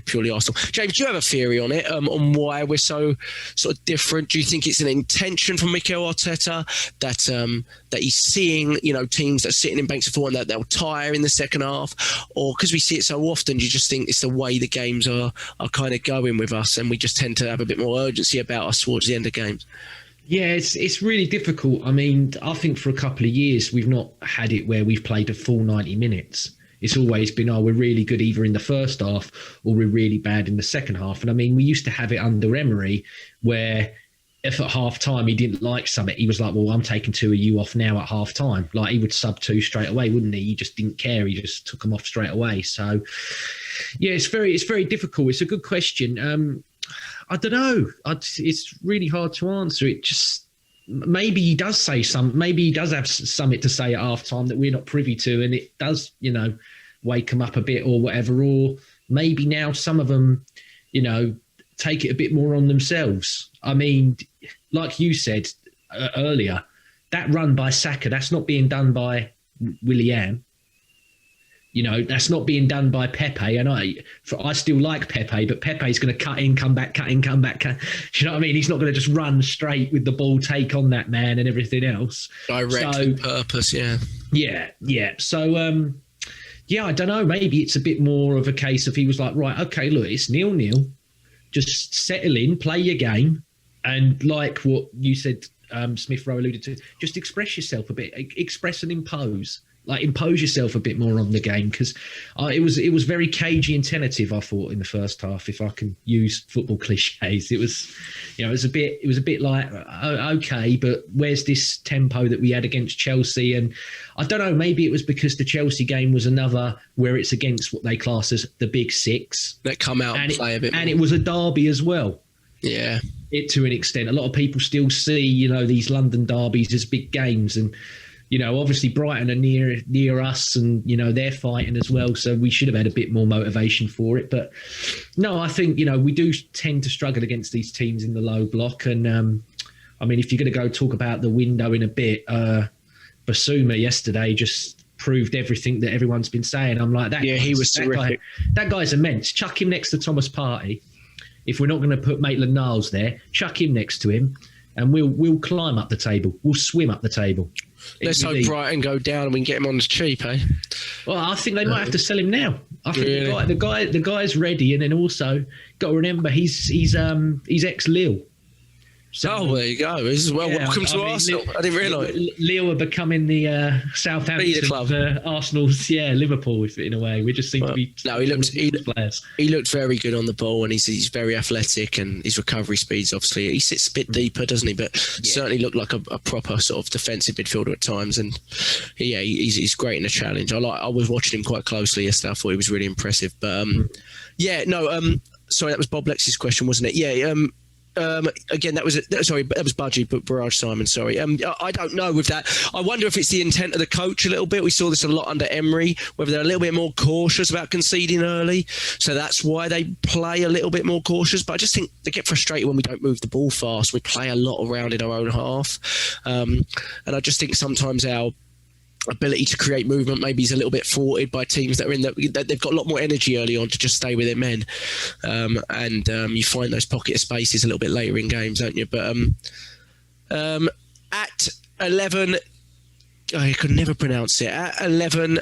#purely Arsenal. James, do you have a theory on it, on why we're so sort of different? Do you think it's an intention from Mikel Arteta that he's seeing, you know, teams that are sitting in banks of four and that they'll tire in the second half? Or because we see it so often, do you just think it's the way the games are kind of going with us and we just tend to have a bit more urgency about us towards the end of games? Yeah, it's really difficult. I mean, I think for a couple of years, we've not had it where we've played a full 90 minutes. It's always been, we're really good either in the first half or we're really bad in the second half. And I mean, we used to have it under Emery where if at half time he didn't like something, he was like, well, I'm taking two of you off now at half time. Like he would sub two straight away, wouldn't he? He just didn't care. He just took them off straight away. So, yeah, it's very difficult. It's a good question. I don't know. It's really hard to answer. It just maybe he does say maybe he does have something to say at half time that we're not privy to, and it does, you know, wake him up a bit or whatever. Or maybe now some of them, you know, take it a bit more on themselves. I mean, like you said earlier, that run by Saka, that's not being done by Willian. You know, that's not being done by Pepe. And I still like Pepe, but Pepe's going to cut in, come back. Do you know what I mean? He's not going to just run straight with the ball, take on that man and everything else. Direct with purpose, yeah. Yeah. So, I don't know. Maybe it's a bit more of a case of he was like, right, okay, look, it's 0-0. Just settle in, play your game. And like what you said Smith-Rowe alluded to, just express yourself a bit, express and impose. Like impose yourself a bit more on the game, because it was very cagey and tentative, I thought, in the first half. If I can use football cliches, it was a bit like okay, but where's this tempo that we had against Chelsea? And I don't know, maybe it was because the Chelsea game was another where it's against what they class as the big six that come out and play a bit, and it was a derby as well. Yeah, it to an extent. A lot of people still see these London derbies as big games, and obviously Brighton are near us, and they're fighting as well. So we should have had a bit more motivation for it. But no, I think we do tend to struggle against these teams in the low block. And I mean, if you're going to go talk about the window in a bit, Basuma yesterday just proved everything that everyone's been saying. I'm like that. Yeah, he was terrific. That guy's immense. Chuck him next to Thomas Partey. If we're not going to put Maitland-Niles there, chuck him next to him, and we'll climb up the table. We'll swim up the table. Let's hope Brighton go down and we can get him on the cheap, eh? Well, I think they might have to sell him now. I think the guy's ready, and then also got to remember he's ex-Lille. So, there you go. Welcome to Arsenal. I didn't realise. Lille are becoming the Southampton club. Arsenal's, Liverpool, in a way. We just seem to be. No, he looked very good on the ball, and he's very athletic, and his recovery speed's obviously. He sits a bit deeper, doesn't he? But certainly looked like a proper sort of defensive midfielder at times, and he's great in the challenge. I was watching him quite closely yesterday. I thought he was really impressive. But sorry, that was Bob Lex's question, wasn't it? Yeah. Again, that was Budgie, but Barrage Simon. Sorry, I don't know with that. I wonder if it's the intent of the coach a little bit. We saw this a lot under Emery, whether they're a little bit more cautious about conceding early, so that's why they play a little bit more cautious. But I just think they get frustrated when we don't move the ball fast. We play a lot around in our own half, and I just think sometimes our ability to create movement maybe is a little bit thwarted by teams that they've got a lot more energy early on to just stay with their men, and you find those pocket of spaces a little bit later in games, don't you? But at 11, I could never pronounce it. At 11,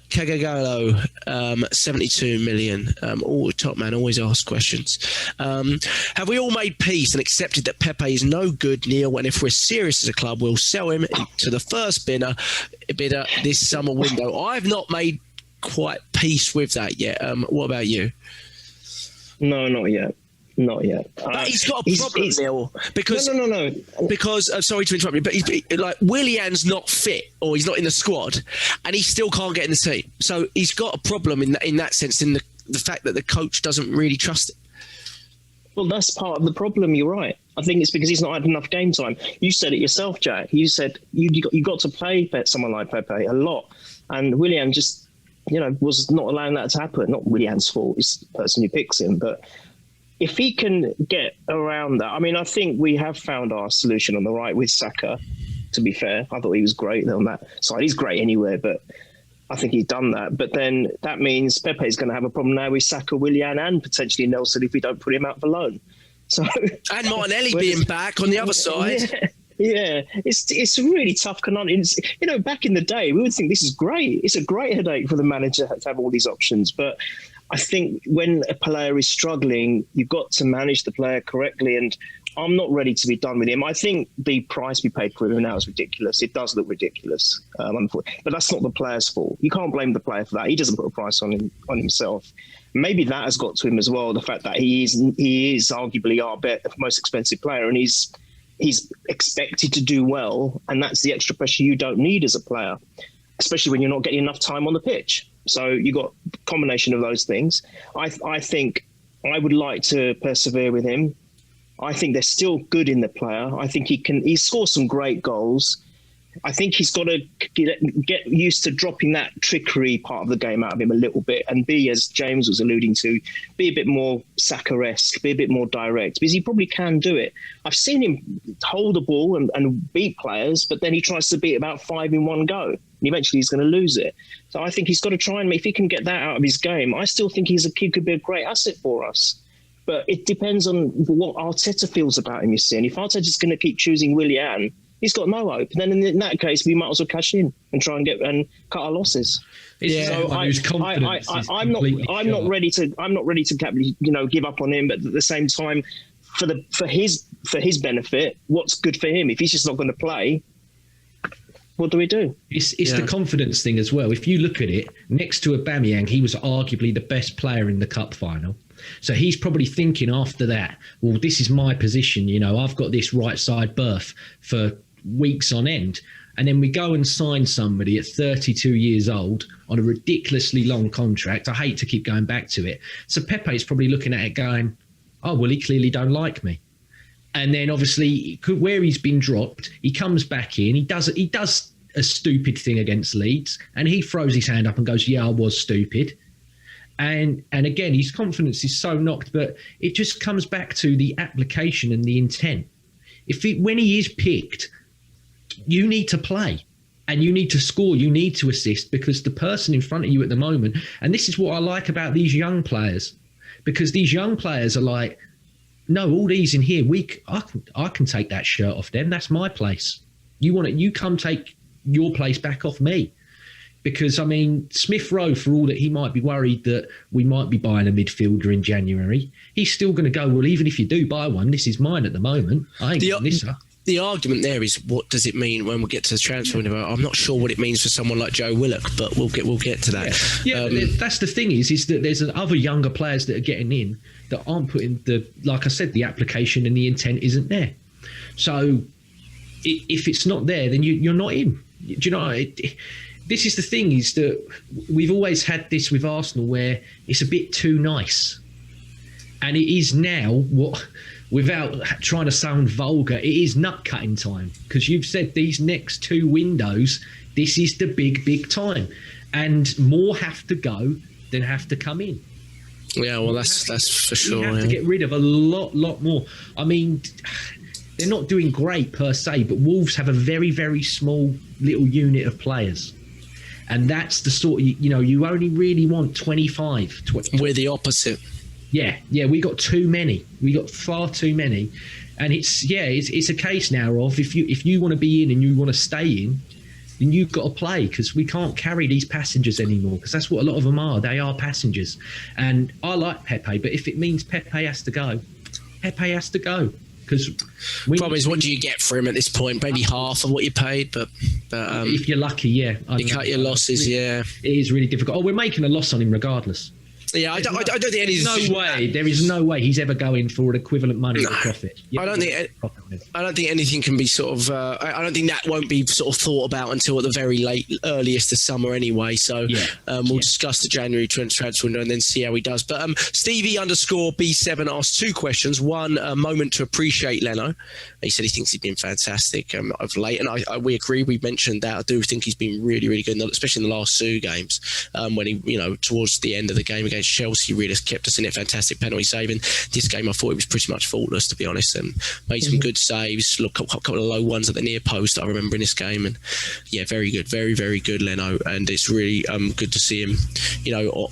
Kagagalo, 72 million. Top man always asks questions. Have we all made peace and accepted that Pepe is no good, Neil? And if we're serious as a club, we'll sell him to the first bidder this summer window. I've not made quite peace with that yet. What about you? No, not yet. Not yet. But he's got a problem, Neil. Because No. Because sorry to interrupt you, but like Willian's not fit, or he's not in the squad, and he still can't get in the team. So he's got a problem in that sense, in the fact that the coach doesn't really trust him. Well, that's part of the problem. You're right. I think it's because he's not had enough game time. You said it yourself, Jack. You said you got to play someone like Pepe a lot, and Willian just was not allowing that to happen. Not Willian's fault. It's the person who picks him, but. If he can get around that, I mean, I think we have found our solution on the right with Saka, to be fair. I thought he was great on that side. He's great anywhere, but I think he's done that. But then that means Pepe's going to have a problem now with Saka, Willian, and potentially Nelson if we don't put him out for loan. So and Martinelli being back on the other side. Yeah, it's a really tough conundrum. Back in the day, we would think this is great. It's a great headache for the manager to have all these options, but I think when a player is struggling, you've got to manage the player correctly, and I'm not ready to be done with him. I think the price we paid for him now is ridiculous. It does look ridiculous, but that's not the player's fault. You can't blame the player for that. He doesn't put a price on himself. Maybe that has got to him as well. The fact that he is arguably our most expensive player, and he's expected to do well, and that's the extra pressure you don't need as a player, especially when you're not getting enough time on the pitch. So you got a combination of those things. I think I would like to persevere with him. I think they're still good in the player. I think he scores some great goals. I think he's got to get used to dropping that trickery part of the game out of him a little bit and be, as James was alluding to, be a bit more Saka-esque, be a bit more direct, because he probably can do it. I've seen him hold the ball and beat players, but then he tries to beat about 5 in one go. And eventually he's going to lose it. So I think he's got to try and, if he can get that out of his game, I still think he could be a great asset for us. But it depends on what Arteta feels about him, you see. And if Arteta's going to keep choosing Willian, he's got no hope. And then in that case, we might as well cash in and try and cut our losses. Yeah, so I'm not ready to give up on him. But at the same time, for his benefit, what's good for him? If he's just not going to play, what do we do? It's the confidence thing as well. If you look at it, next to Aubameyang, he was arguably the best player in the cup final. So he's probably thinking after that, well, this is my position. You know, I've got this right side berth for weeks on end. And then we go and sign somebody at 32 years old on a ridiculously long contract. I hate to keep going back to it. So Pepe's probably looking at it going, oh, well, he clearly don't like me. And then obviously where he's been dropped, he comes back in, he does a stupid thing against Leeds, and he throws his hand up and goes, yeah, I was stupid. And again, his confidence is so knocked, but it just comes back to the application and the intent. When he is picked, you need to play and you need to score, you need to assist, because the person in front of you at the moment, and this is what I like about these young players, because these young players are like, no, all these in here, I can take that shirt off them. That's my place. You come take your place back off me. Because, I mean, Smith-Rowe, for all that he might be worried that we might be buying a midfielder in January, he's still going to go, well, even if you do buy one, this is mine at the moment. I ain't getting this up. The argument there is, what does it mean when we get to the transfer window? I'm not sure what it means for someone like Joe Willock, but we'll get to that. Yeah, that's the thing is that there's other younger players that are getting in that aren't putting like I said, the application and the intent isn't there. So if it's not there, then you're not in. Do you know? This is the thing, is that we've always had this with Arsenal where it's a bit too nice, and it is now without trying to sound vulgar, it is nut cutting time, because you've said these next 2 windows, this is the big time, and more have to go than have to come in. Yeah, well, that's for sure. We have to get rid of a lot more. I mean, they're not doing great per se, but Wolves have a very, very small little unit of players. And that's the sort of, you only really want 25. We're the opposite. Yeah, we got too many. We got far too many, and it's a case now of if you want to be in and you want to stay in, then you've got to play, because we can't carry these passengers anymore, because that's what a lot of them are. They are passengers, and I like Pepe, but if it means Pepe has to go, Pepe has to go. Because problem is, what do you get for him at this point? Maybe half of what you paid, but if you're lucky, yeah, you cut your losses. Yeah, it is really difficult. Oh, we're making a loss on him regardless. Yeah, I don't think any. There is no way he's ever going for an equivalent money or profit. I don't think anything can be sort of. I don't think that won't be sort of thought about until at the very earliest of summer anyway. So we'll discuss the January transfer window and then see how he does. But Stevie_B7 asked 2 questions. One, a moment to appreciate Leno. He said he thinks he's been fantastic of late, and we agree. We mentioned that. I do think he's been really, really good, especially in the last 2 games when he, towards the end of the game against Chelsea, really kept us in it. Fantastic penalty saving. This game, I thought it was pretty much faultless, to be honest, and made some good saves. Look, a couple of low ones at the near post I remember in this game, and very good, very, very good, Leno. And it's really good to see him,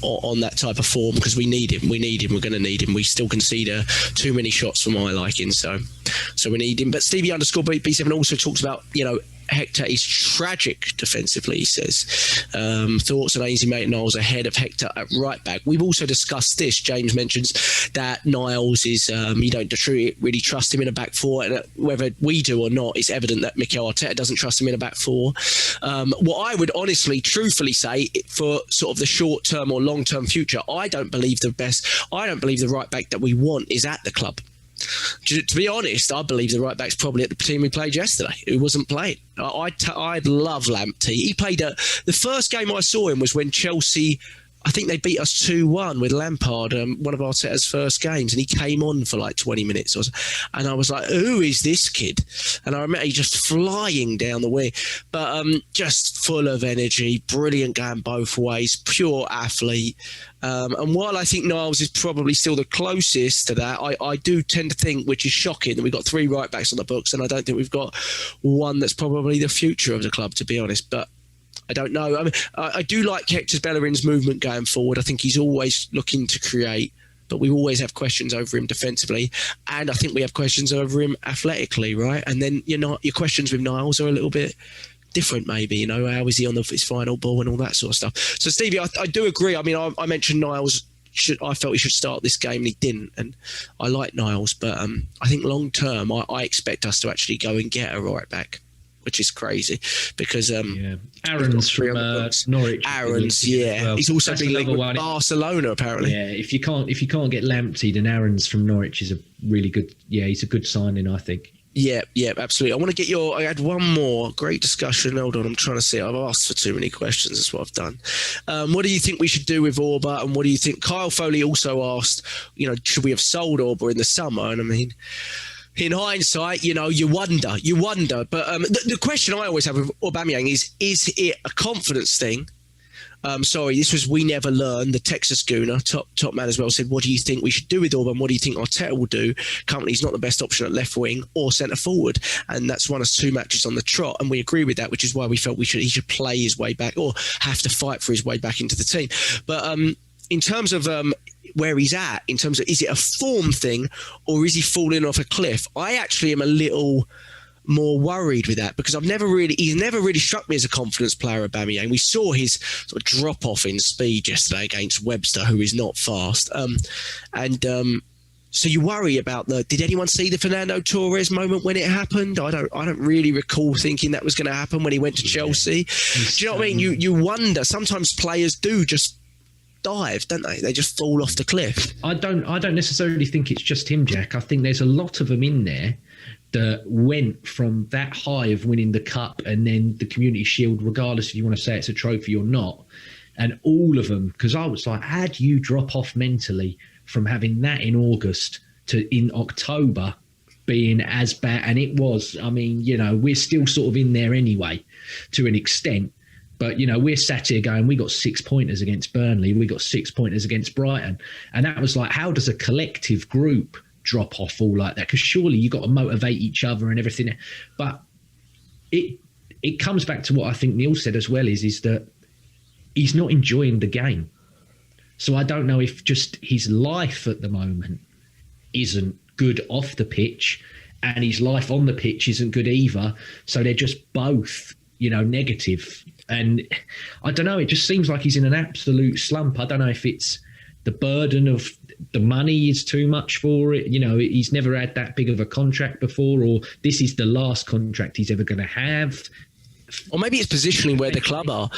on that type of form, because we need him. We're going to need him. We still concede too many shots for my liking, so we need him. But Stevie_B7 also talks about, Hector is tragic defensively, he says. Thoughts on Ainsley Maitland-Niles ahead of Hector at right back. We've also discussed this. James mentions that Niles is, you don't really trust him in a back 4. And whether we do or not, it's evident that Mikel Arteta doesn't trust him in a back 4. What I would truthfully say, for sort of the short term or long term future, I don't believe the right back that we want is at the club. To be honest, I believe the right back's probably at the team we played yesterday, who wasn't playing. I'd love Lamptey. He played the first game I saw him was when Chelsea, I think they beat us 2-1 with Lampard, one of Arteta's first games, and he came on for like 20 minutes. And I was like, who is this kid? And I remember he just flying down the wing, but just full of energy, brilliant going both ways, pure athlete. And while I think Niles is probably still the closest to that, I do tend to think, which is shocking, that we've got 3 right backs on the books, and I don't think we've got one that's probably the future of the club, to be honest. But I don't know. I mean, I do like Hector Bellerin's movement going forward. I think he's always looking to create, but we always have questions over him defensively, and I think we have questions over him athletically, right? And then your questions with Niles are a little bit different, maybe. How is he on his final ball and all that sort of stuff. So Stevie, I do agree. I mean, I mentioned Niles I felt he should start this game, and he didn't. And I like Niles, but I think long term, I expect us to actually go and get a right back, which is crazy because Aaron's from Norwich. Aaron's, well. He's also been linked with Barcelona apparently. Yeah, if you can't get Lamptey, then Aaron's from Norwich is a really good. Yeah, he's a good signing, I think. Yeah, absolutely. I want to get I had one more great discussion. Hold on, I'm trying to see. I've asked for too many questions. That's what I've done. What do you think we should do with Auba? And what do you think? Kyle Foley also asked, should we have sold Auba in the summer? And I mean, in hindsight, you wonder. But the question I always have with Aubameyang is it a confidence thing? This was We Never Learn, the Texas Gooner, top man as well, said, what do you think we should do with Auba? What do you think Arteta will do? Currently, he's not the best option at left wing or centre forward, and that's won us 2 matches on the trot, and we agree with that, which is why we felt he should play his way back or have to fight for his way back into the team. But in terms of where he's at, in terms of is it a form thing or is he falling off a cliff? I actually am a little more worried with that because he's never really struck me as a confidence player, Aubameyang. We saw his sort of drop off in speed yesterday against Webster, who is not fast. So you worry about did anyone see the Fernando Torres moment when it happened? I don't really recall thinking that was going to happen when he went to Chelsea. Do you know what I mean? You wonder. Sometimes players do just dive, don't they? They just fall off the cliff. I don't necessarily think it's just him, Jack. I think there's a lot of them in there that went from that high of winning the cup and then the Community Shield, regardless if you want to say it's a trophy or not. And all of them, because I was like, how do you drop off mentally from having that in August to in October being as bad? And it was, I mean, we're still sort of in there anyway to an extent. But, we're sat here going, we got 6 pointers against Burnley. We got 6 pointers against Brighton. And that was like, how does a collective group drop off all like that? Because surely you got to motivate each other and everything. But it comes back to what I think Neil said as well is that he's not enjoying the game. So I don't know if just his life at the moment isn't good off the pitch and his life on the pitch isn't good either. So they're just both, negative. And I don't know, it just seems like he's in an absolute slump. I don't know if it's the burden of the money is too much for it. He's never had that big of a contract before, or this is the last contract he's ever going to have. Or maybe it's positioning where the club are.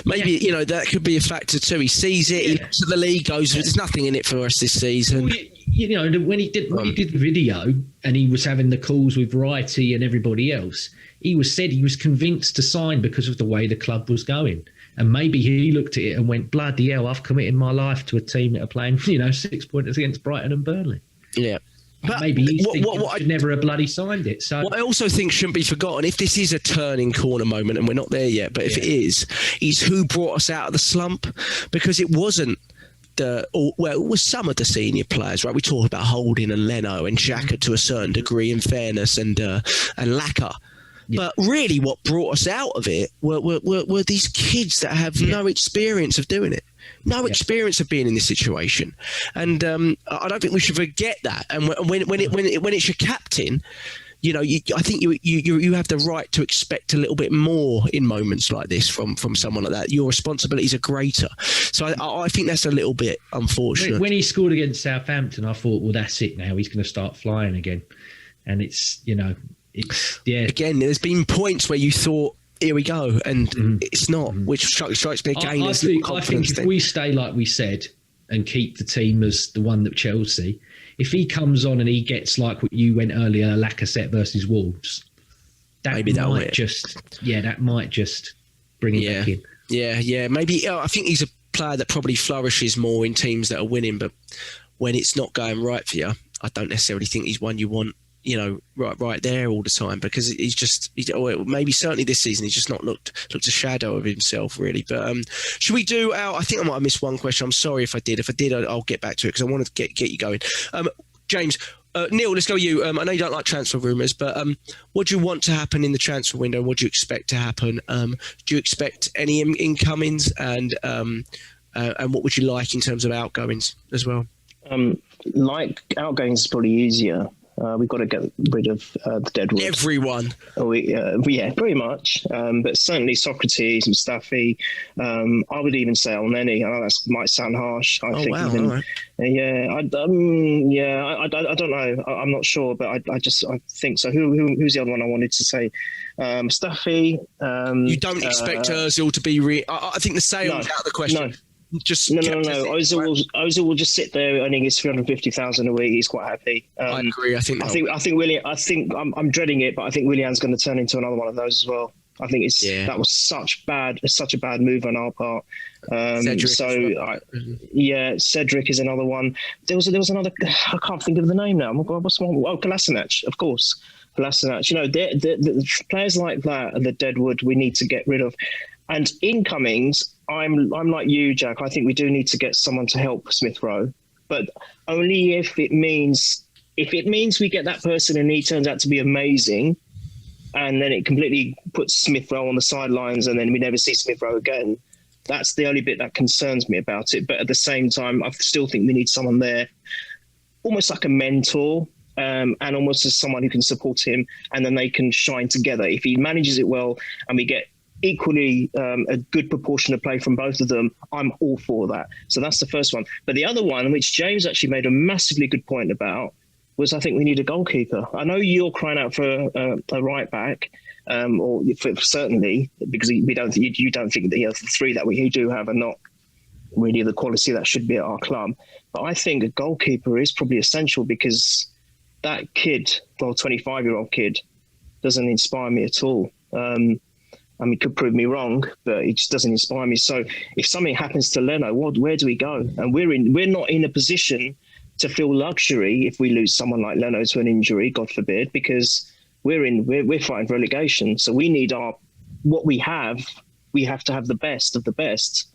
Maybe, that could be a factor too. He sees it, he looks at the league, goes, there's nothing in it for us this season. Well, when he did the video and he was having the calls with Wrighty and everybody else, he was convinced to sign because of the way the club was going. And maybe he looked at it and went, bloody hell, I've committed my life to a team that are playing, 6 pointers against Brighton and Burnley. Yeah. But maybe he's thinking never have bloody signed it. So what I also think shouldn't be forgotten, if this is a turning corner moment, and we're not there yet, but if it is who brought us out of the slump, because it wasn't it was some of the senior players, right? We talk about Holding and Leno and Xhaka to a certain degree, in fairness, and Laca. Yeah. But really, what brought us out of it were these kids that have no experience of doing it. No experience of being in this situation, and I don't think we should forget that. And when it's your captain, I think you have the right to expect a little bit more in moments like this from someone like that. Your responsibilities are greater, so I think that's a little bit unfortunate. When he scored against Southampton, I thought, well, that's it now. He's going to start flying again, and it's again. There's been points where you thought, here we go, and it's not, which strikes me again as a confidence thing. If we stay like we said and keep the team as the one that Chelsea, if he comes on and he gets like what you went earlier, Lacazette versus Wolves, that might just bring it back in. Yeah. Maybe I think he's a player that probably flourishes more in teams that are winning, but when it's not going right for you, I don't necessarily think he's one you want, right there all the time, because maybe certainly this season he's just not looked a shadow of himself really. But should we do I think I might have missed one question. I'm sorry if I did. If I did, I'll get back to it because I wanted to get you going. James, Neil, let's go with you. I know you don't like transfer rumours, but what do you want to happen in the transfer window? What do you expect to happen? Do you expect any incomings, and what would you like in terms of outgoings as well? Like outgoings is probably easier. We've got to get rid of the deadwood. Everyone. Yeah, pretty much. But certainly Socrates, Mustafi. I would even say Elneny. I know that might sound harsh. I think wow. even, Right. I don't know. I'm not sure, but I think so. Who's the other one I wanted to say? Mustafi. You don't expect Ozil to be I think the sale's out of the question. No. Just No. Ozil will just sit there earning his 350,000 a week. He's quite happy. I agree. I think I'm dreading it, but I think Willian's going to turn into another one of those as well. I think that was such a bad move on our part. Cedric Cedric is another one. There was another. I can't think of the name now. Oh my God, what's the one? Oh, Kolasinac, of course. Kolasinac. You know, the players like that are the deadwood we need to get rid of. And incomings, I'm like you, Jack. I think we do need to get someone to help Smith-Rowe, but only if it means we get that person and he turns out to be amazing, and then it completely puts Smith-Rowe on the sidelines, and then we never see Smith-Rowe again. That's the only bit that concerns me about it. But at the same time, I still think we need someone there, almost like a mentor. And almost as someone who can support him, and then they can shine together. If he manages it well, and we get equally a good proportion of play from both of them, I'm all for that. So that's the first one. But the other one, which James actually made a massively good point about, was I think we need a goalkeeper. I know you're crying out for a right back, or certainly because you don't think the three that we do have are not really the quality that should be at our club. But I think a goalkeeper is probably essential, because that kid, 25-year-old kid, doesn't inspire me at all. It could prove me wrong, but it just doesn't inspire me. So if something happens to Leno, where do we go? And we're not in a position to feel luxury if we lose someone like Leno to an injury, God forbid, because we're fighting for relegation. So we need what we have. We have to have the best of the best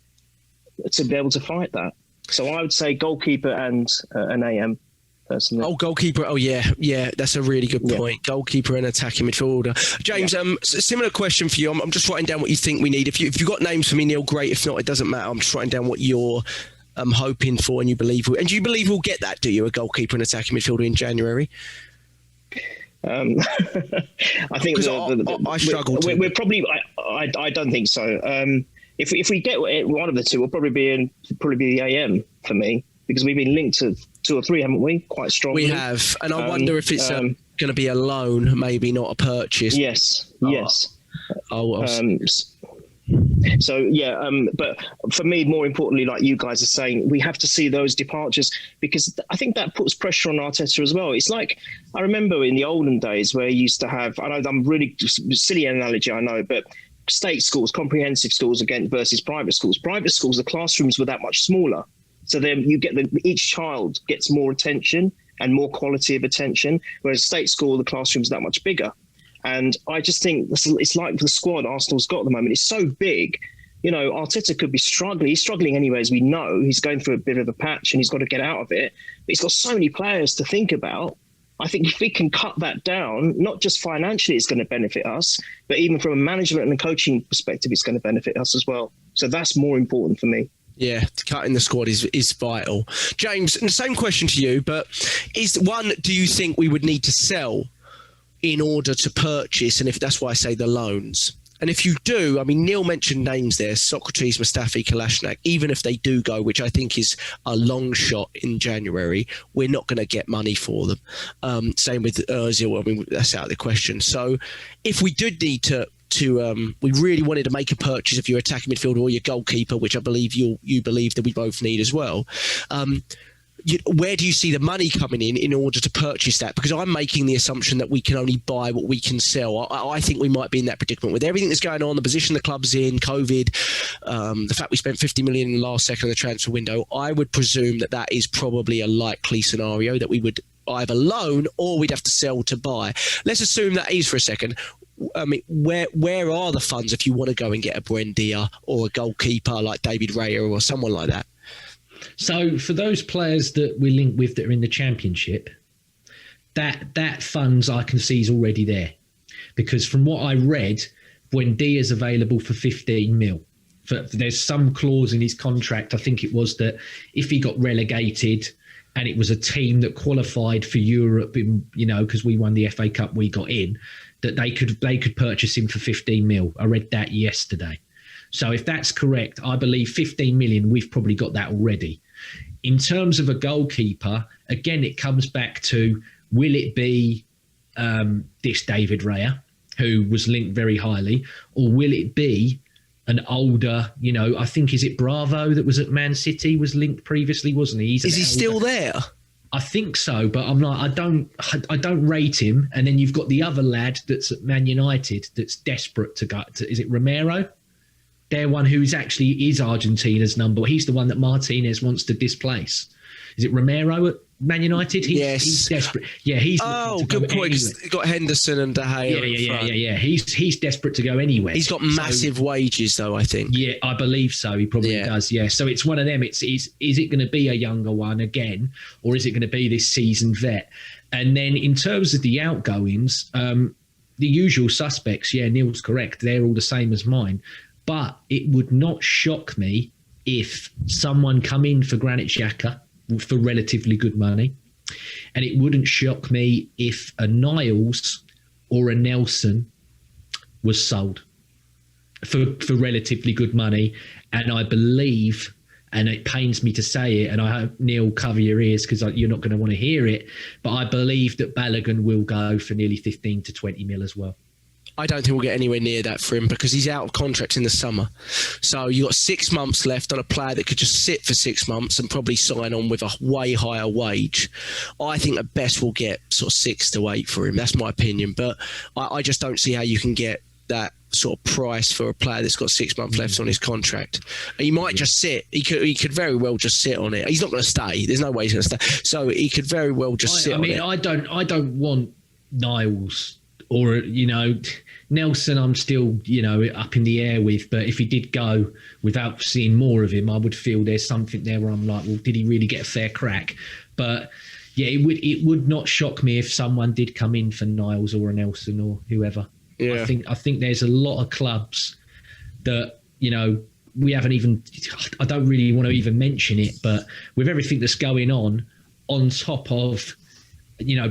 to be able to fight that. So I would say goalkeeper and an AM. Personally. Oh, goalkeeper. Oh, yeah. That's a really good point. Yeah. Goalkeeper and attacking midfielder. James, similar question for you. I'm just writing down what you think we need. If you've got names for me, Neil, great. If not, it doesn't matter. I'm just writing down what you're hoping for, and you believe. And do you believe we'll get that? Do you, a goalkeeper and attacking midfielder in January? I think I struggle. We're probably. I don't think so. If we get one of the two, we'll probably be the AM for me, because we've been linked to 2 or 3, haven't we? Quite strongly. We have, and I wonder if it's going to be a loan, maybe not a purchase. Yes. But for me, more importantly, like you guys are saying, we have to see those departures, because I think that puts pressure on Arteta as well. It's like, I remember in the olden days where you used to have, I know I'm really silly analogy, I know, but state schools, comprehensive schools versus private schools. Private schools, the classrooms were that much smaller. So then you get each child gets more attention and more quality of attention, whereas state school, the classroom's that much bigger. And I just think it's like the squad Arsenal's got at the moment. It's so big. You know, Arteta could be struggling. He's struggling anyway, as we know. He's going through a bit of a patch and he's got to get out of it. But he's got so many players to think about. I think if we can cut that down, not just financially it's going to benefit us, but even from a management and a coaching perspective, it's going to benefit us as well. So that's more important for me. Yeah, cutting the squad is vital. James, and the same question to you, but do you think we would need to sell in order to purchase? And if that's why I say the loans. And if you do, I mean, Neil mentioned names there, Socrates, Mustafi, Kolasinac. Even if they do go, which I think is a long shot in January, we're not going to get money for them. Same with Ozil. I mean, that's out of the question. So if we did need to we really wanted to make a purchase of your attacking midfielder or your goalkeeper, which I believe you believe that we both need as well. Where do you see the money coming in order to purchase that? Because I'm making the assumption that we can only buy what we can sell. I think we might be in that predicament with everything that's going on, the position the club's in, COVID, the fact we spent 50 million in the last second of the transfer window. I would presume that is probably a likely scenario, that we would either loan or we'd have to sell to buy. Let's assume that is for a second. I mean, where are the funds if you want to go and get a Buendia or a goalkeeper like David Raya or someone like that? So for those players that we link with that are in the Championship, that funds I can see is already there. Because from what I read, Buendia's available for 15 mil. There's some clause in his contract, I think it was, that if he got relegated, and it was a team that qualified for Europe, because we won the FA Cup, we got in, that they could purchase him for 15 mil. I read that yesterday. So if that's correct, I believe 15 million, we've probably got that already. In terms of a goalkeeper, again, it comes back to, will it be this David Raya, who was linked very highly, or will it be an older, I think, is it Bravo that was at Man City, was linked previously, wasn't he? Is he still there? I think so, but I'm not. I don't rate him. And then you've got the other lad that's at Man United that's desperate to go. Is it Romero? They're one who is Argentina's number. He's the one that Martinez wants to displace. Is it Romero at Man United? He's desperate. Yeah, he's. Oh, good point. He's got Henderson and De Gea. Yeah. He's desperate to go anywhere. He's got massive wages, though, I think. Yeah, I believe so. He probably does. Yeah. So it's one of them. Is it going to be a younger one again, or is it going to be this seasoned vet? And then in terms of the outgoings, the usual suspects. Yeah, Neil's correct. They're all the same as mine. But it would not shock me if someone come in for Granit Xhaka for relatively good money. And it wouldn't shock me if a Niles or a Nelson was sold for relatively good money. And I believe, and it pains me to say it, and I hope, Neil, cover your ears because you're not going to want to hear it, but I believe that Balogun will go for nearly 15 to 20 mil as well. I don't think we'll get anywhere near that for him because he's out of contract in the summer. So you've got 6 months left on a player that could just sit for 6 months and probably sign on with a way higher wage. I think at best we'll get sort of 6 to 8 for him. That's my opinion. But I just don't see how you can get that sort of price for a player that's got 6 months left on his contract. He might just sit. He could very well just sit on it. He's not going to stay. There's no way he's going to stay. So he could very well just sit on it. I don't want Niles or, Nelson I'm still, up in the air with. But if he did go without seeing more of him, I would feel there's something there where I'm like, well, did he really get a fair crack? But yeah, it would not shock me if someone did come in for Niles or a Nelson or whoever. Yeah. I think there's a lot of clubs that, we haven't even, I don't really want to even mention it, but with everything that's going on top of,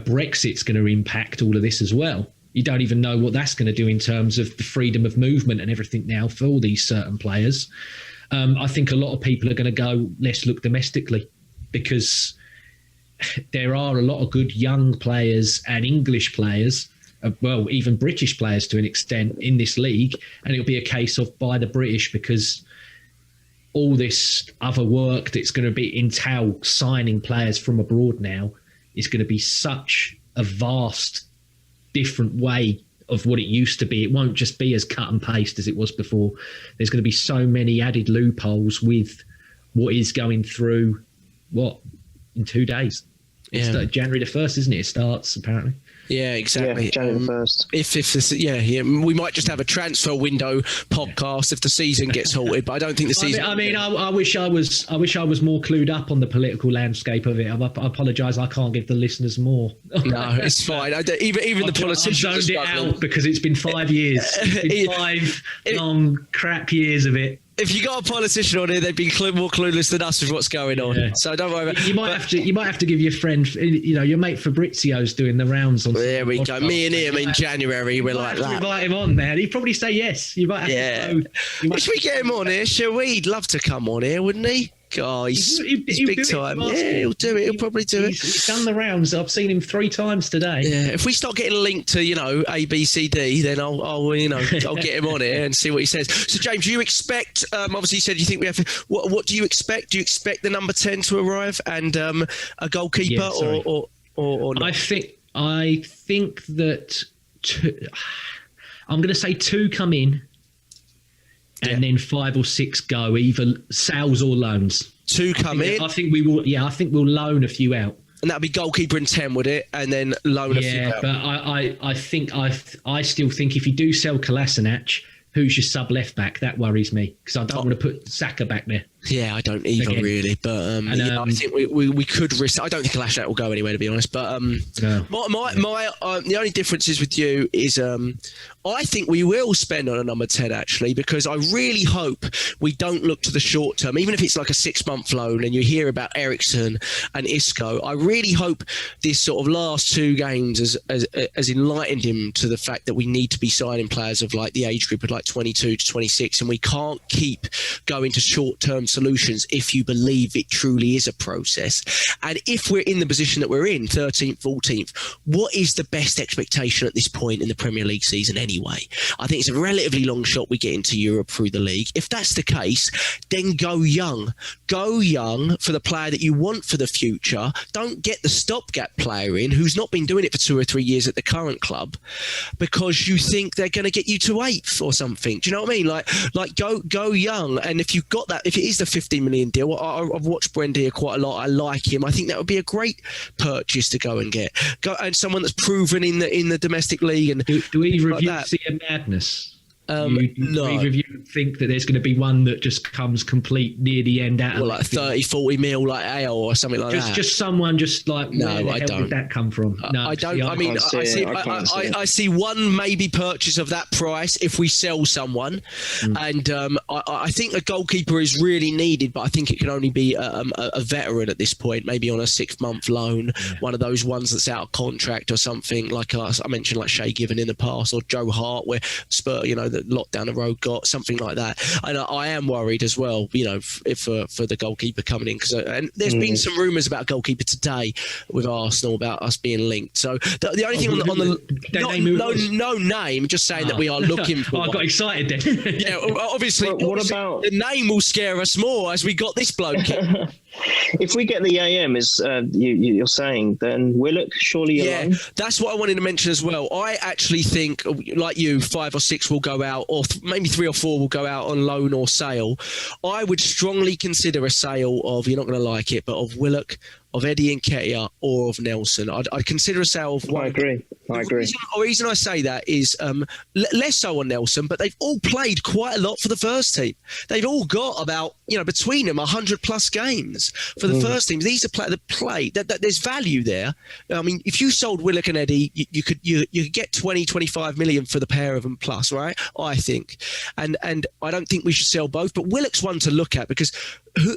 Brexit's going to impact all of this as well. You don't even know what that's going to do in terms of the freedom of movement and everything now for all these certain players. I think a lot of people are going to go, let's look domestically, because there are a lot of good young players and English players, even British players to an extent in this league. And it'll be a case of buy the British, because all this other work that's going to be entail signing players from abroad now is going to be such a vast different way of what it used to be. It won't just be as cut and paste as it was before. There's going to be so many added loopholes with what is going through in 2 days. It's January the 1st, isn't it? It starts apparently. Yeah, exactly. Yeah, January 1st. If this, we might just have a transfer window podcast if the season gets halted, but I don't think the season. I wish I was more clued up on the political landscape of it. I apologise. I can't give the listeners more. No, it's fine. Even the politicians I've zoned it out because it's been 5 years. It's been 5 long crap years of it. If you got a politician on here, they'd be more clueless than us with what's going on. Yeah. So don't worry about it. You might have to give your friend, your mate Fabrizio's doing the rounds on. There we go. Me and him in January, we're like that. Invite him on, man. He'd probably say yes. You might have to go. Should we get him on here? Shall we? He'd love to come on here, wouldn't he? God, he's big time. Yeah, he'll do it. He'll probably do it. He's done the rounds. I've seen him 3 times today. Yeah, if we start getting linked to, A, B, C, D, then I'll get him on here and see what he says. So, James, do you expect, obviously you said you think we have to, what do you expect? Do you expect the number 10 to arrive and a goalkeeper or not? I think that I'm going to say 2 come in. And then 5 or 6 go, either sales or loans. 2 come in? I think we will. Yeah, I think we'll loan a few out. And that'll be goalkeeper and 10, would it? And then loan a few out. Yeah, but I still think if you do sell Kolasinac, who's your sub left back? That worries me because I don't want to put Saka back there. Yeah, I don't either really, but I think we could risk. I don't think Lashley will go anywhere, to be honest. But No. my the only difference is with you is I think we will spend on a number 10 actually, because I really hope we don't look to the short term, even if it's like a 6-month loan. And you hear about Ericsson and Isco. I really hope this sort of last 2 games has enlightened him to the fact that we need to be signing players of like the age group of like 22 to 26, and we can't keep going to short term solutions if you believe it truly is a process. And if we're in the position that we're in, 13th, 14th, what is the best expectation at this point in the Premier League season anyway? I think it's a relatively long shot we get into Europe through the league. If that's the case, then go young. Go young for the player that you want for the future. Don't get the stopgap player in who's not been doing it for 2 or 3 years at the current club because you think they're going to get you to 8th or something. Do you know what I mean? Like go young. And if you've got that, if it is the 15 million deal, I've watched Buendia quite a lot. I like him. I think that would be a great purchase to go and get. And someone that's proven in the domestic league. And do either of you see a madness? No. Either of you think that there's going to be one that just comes complete near the end out of like 30, 40 mil like Ale or something like that? Just someone just like, no, where the hell did that come from? No, I don't. I mean, I see one maybe purchase of that price if we sell someone. And I think a goalkeeper is really needed, but I think it can only be a veteran at this point, maybe on a 6-month loan, one of those ones that's out of contract or something, like I mentioned, like Shay Given in the past, or Joe Hart, where Spurs, the lot down the road got something like that. And I am worried as well, if for the goalkeeper coming in, because there's been some rumours about a goalkeeper today with Arsenal about us being linked. So the only thing on the no name, just saying that we are looking for. I got excited then. Yeah, obviously. What about the name will scare us more as we got this bloke in. If we get the AM, as you're saying, then Willock surely alone? That's what I wanted to mention as well. I actually think, like you, 5 or 6 will go out, or maybe 3 or 4 will go out on loan or sale. I would strongly consider a sale of, you're not going to like it, but of Willock, of Eddie Nketiah, or of Nelson. I'd consider a sale of one. I agree. The reason I say that is less so on Nelson, but they've all played quite a lot for the first team. They've all got about, between them 100+ games for the first team. These are players that play. There's value there. I mean, if you sold Willock and Eddie, you could get 20, 25 million for the pair of them plus, right? I think. And I don't think we should sell both, but Willock's one to look at because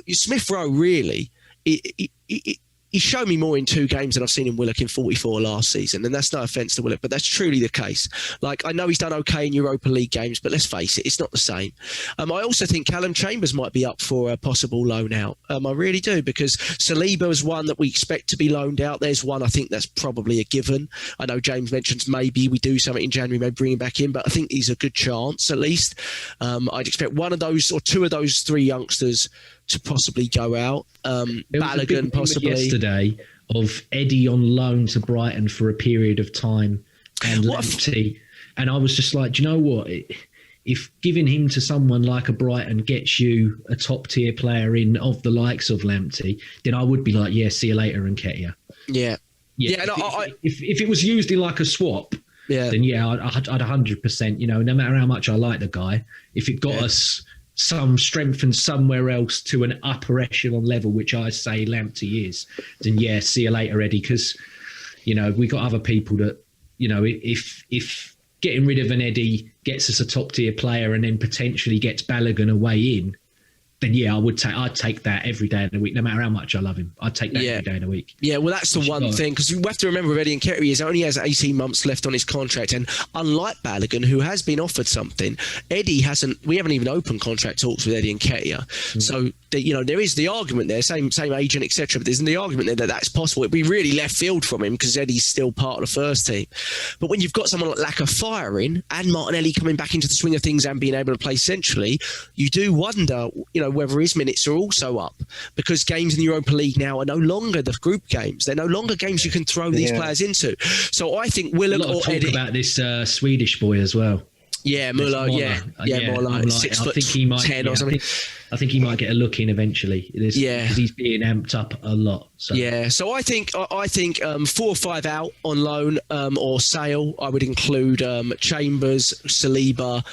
Smith-Rowe really, he showed me more in 2 games than I've seen in Willock in 44 last season. And that's no offence to Willock, but that's truly the case. Like, I know he's done okay in Europa League games, but let's face it, it's not the same. I also think Callum Chambers might be up for a possible loan out. I really do, because Saliba is one that we expect to be loaned out. There's one I think that's probably a given. I know James mentions maybe we do something in January, maybe bring him back in, but I think he's a good chance at least. I'd expect one of those or 2 of those 3 youngsters to possibly go out. Balogun possibly. Yesterday of Eddie on loan to Brighton for a period of time and Lamptey. And I was just like, do you know what? If giving him to someone like a Brighton gets you a top tier player in of the likes of Lamptey, then I would be like, see you later, Nketiah. Yeah. If it was used in like a swap, then I'd 100%, no matter how much I like the guy, if it got us some strength and somewhere else to an upper echelon level, which I say Lamptey is, then see you later, Eddie, because we got other people that if getting rid of an Eddie gets us a top tier player and then potentially gets Balogun away in, then I'd take that every day of the week, no matter how much I love him. I'd take that every day of the week. Yeah, well, that's the one thing, because we have to remember with Eddie Nketiah, he only has 18 months left on his contract, and unlike Balogun, who has been offered something, Eddie hasn't. We haven't even opened contract talks with Eddie Nketiah. So there is the argument there, same agent, etc. But there's the argument there that that's possible. It'd be really left field from him because Eddie's still part of the first team. But when you've got someone like Laca firing and Martinelli coming back into the swing of things and being able to play centrally, you do wonder, whether his minutes are also up, because games in the Europa League now are no longer the group games. They're no longer games you can throw these players into. So I think Willock or Eddie. About this Swedish boy as well. Yeah, Muller. Yeah, more like 6 foot 10 or something. I think he might get a look in eventually. Because he's being amped up a lot. So. Yeah, so I think 4 or 5 out on loan or sale. I would include Chambers, Saliba,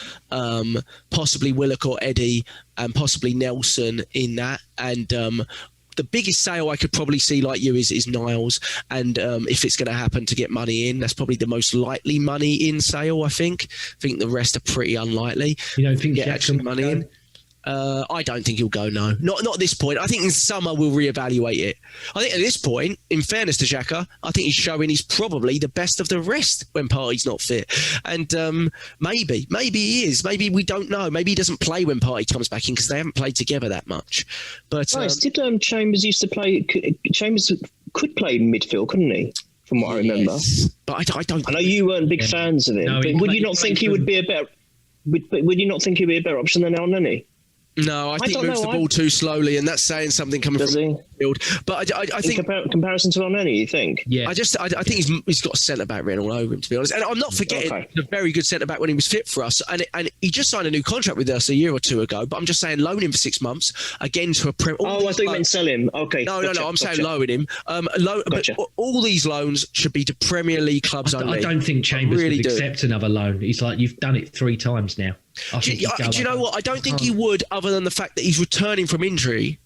possibly Willock or Eddie, and possibly Nelson in that. And the biggest sale I could probably see, like you, is Niles. And if it's going to happen to get money in, that's probably the most likely money in sale, I think. I think the rest are pretty unlikely. You don't think get actually money in? I don't think he'll go, no. Not at this point. I think in summer we'll reevaluate it. I think at this point, in fairness to Xhaka, I think he's showing he's probably the best of the rest when Partey's not fit. And maybe he is. Maybe we don't know. Maybe he doesn't play when Partey comes back in because they haven't played together that much. But did Chambers used to play? Chambers could play midfield, couldn't he? From what I remember. But I don't. I know you weren't big fans of him. No, but would you not think he would be a better? Would you not think he'd be a better option than El Neni? No, I think he moves the ball too slowly, and that's saying something coming from the field. But I think in comparison to El Neni, you think? Yeah. I think he's got a centre back written all over him, to be honest. And I'm not forgetting a very good centre back when he was fit for us. And he just signed a new contract with us a year or two ago. But I'm just saying, loan him for 6 months again to a Premier. I thought you meant sell him. Okay. No. I'm saying loan him. But all these loans should be to Premier League clubs only. I don't think Chambers would accept another loan. He's like, you've done it 3 times now. Do you know what? I don't think he would, other than the fact that he's returning from injury,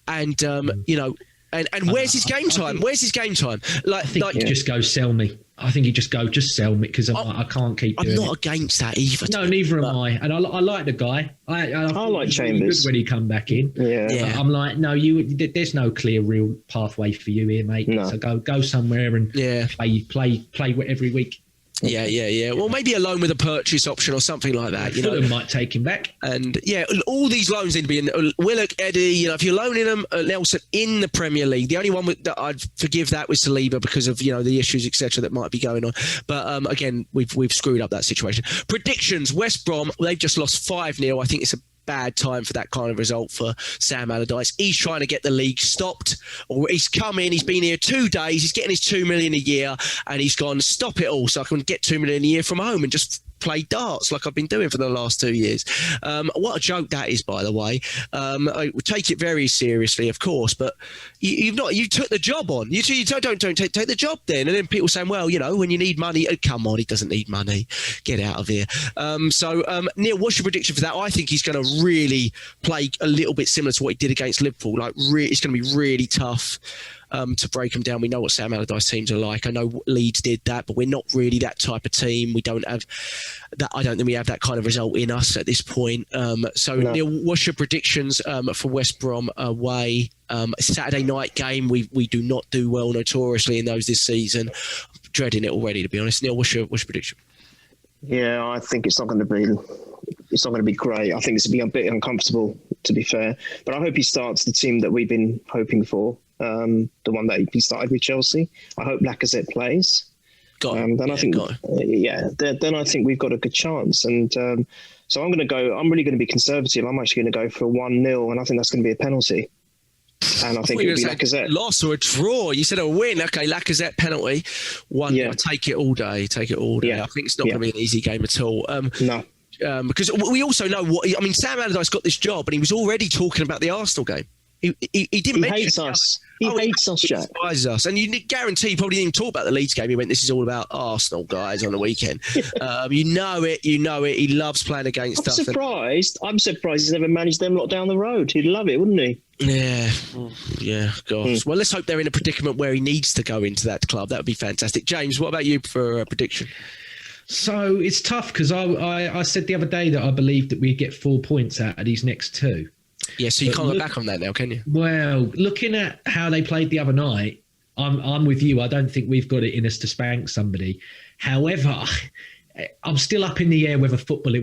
and and where's his game time? Where's his game time? I think he'd just go sell me. I think he'd just go, just sell me, because I can't keep doing it. I'm not against that either. No, neither am I. And I like the guy. I like Chambers when he come back in. Yeah. I'm like, no, there's no clear real pathway for you here, mate. No. So go somewhere and play every week. Yeah. Well, maybe a loan with a purchase option or something like that. Fulham might take him back. And all these loans need to be in. Willock, Eddie. If you're loaning them, Nelson in the Premier League. The only one that I'd forgive that was Saliba because of the issues etc. that might be going on. But again, we've screwed up that situation. Predictions: West Brom. They've just lost 5-0. I think it's a bad time for that kind of result for Sam Allardyce. He's trying to get the league stopped, or he's come in, he's been here 2 days, he's getting his $2 million a year, and he's gone, stop it all so I can get $2 million a year from home and just play darts like I've been doing for the last 2 years. What a joke that is, by the way. I take it very seriously, of course, but you took the job on. You don't take the job then. And then people saying, well, when you need money, come on, he doesn't need money. Get out of here. Neil, what's your prediction for that? I think he's going to really play a little bit similar to what he did against Liverpool. It's going to be really tough to break them down. We know what Sam Allardyce teams are like. I know Leeds did that, but we're not really that type of team. We don't have that. I don't think we have that kind of result in us at this point. Neil, what's your predictions for West Brom away? Saturday night game. We do not do well notoriously in those this season. I'm dreading it already, to be honest. Neil, what's your prediction? Yeah, I think it's not going to be great. I think it's going to be a bit uncomfortable, to be fair. But I hope he starts the team that we've been hoping for. The one that he started with Chelsea. I hope Lacazette plays. Then I think we've got a good chance. And so I'm really going to be conservative. I'm actually going to go for a 1-0, and I think that's going to be a penalty. And I think it'll be Lacazette. Loss or a draw. You said a win. Okay, Lacazette penalty. I take it all day. Yeah. I think it's not going to be an easy game at all. No. Because we also know Sam Allardyce got this job and he was already talking about the Arsenal game. He didn't mention hates us. He hates us, Jack. He despises us. And you guarantee he probably didn't even talk about the Leeds game. He went, this is all about Arsenal, guys, on the weekend. You know it. He loves playing against us. I'm surprised he's never managed them lot down the road. He'd love it, wouldn't he? Yeah, gosh. Well, let's hope they're in a predicament where he needs to go into that club. That would be fantastic. James, what about you for a prediction? So it's tough because I said the other day that I believed that we'd get 4 points out of these next 2. Yeah, so you can't look back on that now, can you? Well, looking at how they played the other night, I'm with you. I don't think we've got it in us to spank somebody. However, I'm still up in the air whether football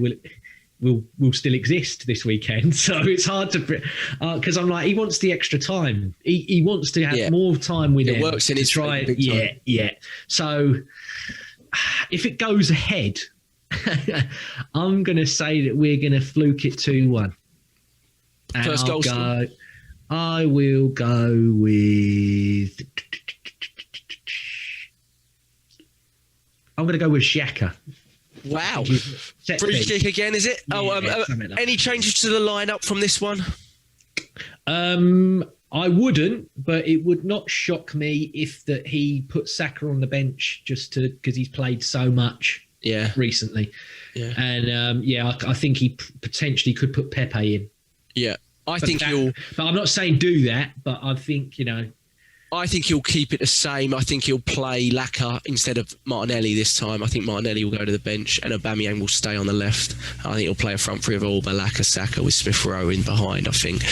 will still exist this weekend. So it's hard to because I'm like, he wants the extra time. He wants to have more time with it. It works in his try. Yeah. So if it goes ahead, I'm going to say that we're going to fluke it 2-1. And First goal scorer. I will go with. I'm going to go with Xhaka. Wow. Set Free piece. kick again, is it? Yeah, something like Any changes to the lineup from this one? I wouldn't, but it would not shock me if that he put Saka on the bench just because he's played so much recently. Yeah. And I think he potentially could put Pepe in. Yeah. But I'm not saying do that, but I think, I think he'll keep it the same. I think he'll play Laca instead of Martinelli this time. I think Martinelli will go to the bench and Aubameyang will stay on the left. I think he'll play a front three of Auba, Laca, Saka with Smith-Rowe in behind, I think.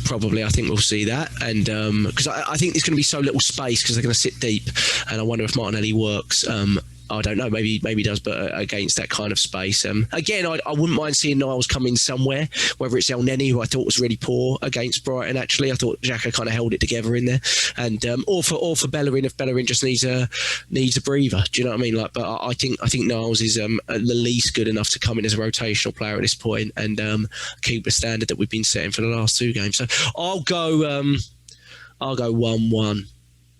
Probably, I think we'll see that. And because I think there's going to be so little space because they're going to sit deep. And I wonder if Martinelli works. I don't know, maybe he does, but against that kind of space. Again, I wouldn't mind seeing Niles come in somewhere, whether it's El Neni, who I thought was really poor against Brighton, actually. I thought Xhaka kind of held it together in there. And or for Bellerin, if Bellerin just needs a breather. Do you know what I mean? But I think Niles is at the least good enough to come in as a rotational player at this point and keep the standard that we've been setting for the last two games. So I'll go 1-1.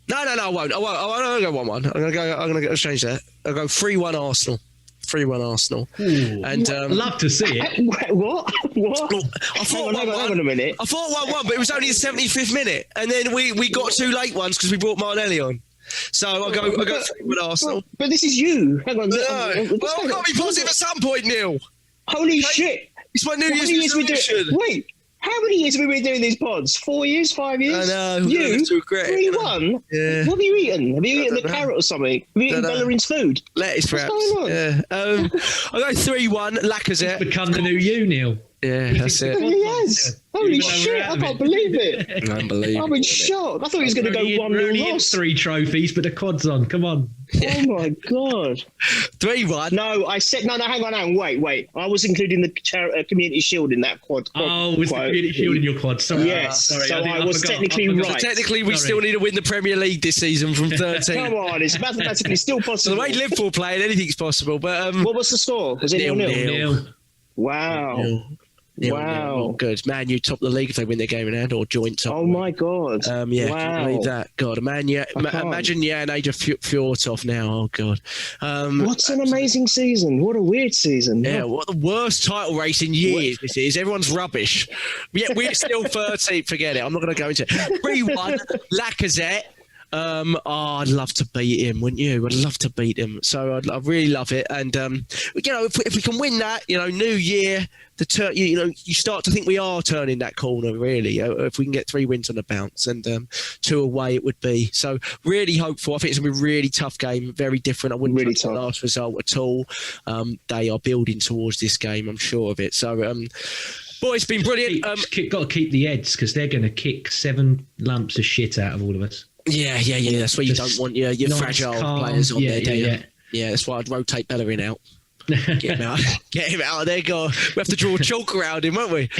No, I won't. I won't go 1-1. I'm gonna change that. I'll go 3-1 Arsenal. 3-1 Arsenal. Ooh, and I'd love to see it. What? I thought hang on a minute. I thought 1-1, but it was only the 75th minute, and then we got two late ones because we brought Martinelli on. So I'll go 3-1 Arsenal. But this is you. Hang on. No. Well, I've got to be positive at some point, Neil. Holy shit! It's my New Year's resolution. Wait. How many years have we been doing these pods? 4 years? 5 years? I know. You? 3-1? Yeah. What have you eaten? Have you eaten a carrot or something? Have you eaten Bellerin's food? Lettuce, perhaps. What's going on? Yeah. I'll go 3-1, Lacazette. Become the new you, Neil. Yeah, that's it. He has. Holy shit, I can't believe it. Unbelievable. I'm in shock. I thought he was going to go 1-0 loss. 3 trophies, but the quad's on. Come on. Oh my God. 3-1. No, I said, no, hang on. Wait. I was including the Community Shield in that quad. Was the Community Shield in your quad? Sorry. Yes, sorry, so I was technically right. So technically, we still need to win the Premier League this season from 13. Come on, it's mathematically still So possible. the way Liverpool playing, anything's possible. But what was the score? Was it 0-0? Nil. Wow. Wow. Not good. Man, you top the league if they win their game in hand or joint top. Oh my God. Can wow. you believe that? God, imagine Jan Age of Fjortov now. Oh God. What's an amazing season? What a weird season. Yeah, what the worst title race in years this is. Everyone's rubbish. Yeah, we're still 13th. Forget it. I'm not going to go into it. 3-1, Lacazette. I'd love to beat him, wouldn't you? I'd love to beat him. So I'd really love it. And if we can win that, New Year, you start to think we are turning that corner. Really, if we can get 3 wins on the bounce and 2 away, it would be. So really hopeful. I think it's gonna be a really tough game, very different. I wouldn't trust the last result at all. They are building towards this game. I'm sure of it. So. Boy, it's been brilliant. Got to keep the heads because they're going to kick 7 lumps of shit out of all of us. Yeah. That's why you don't want your nice, fragile players on there. Yeah, that's why I'd rotate Bellerin out. Get him out of there. We have to draw chalk around him, won't we?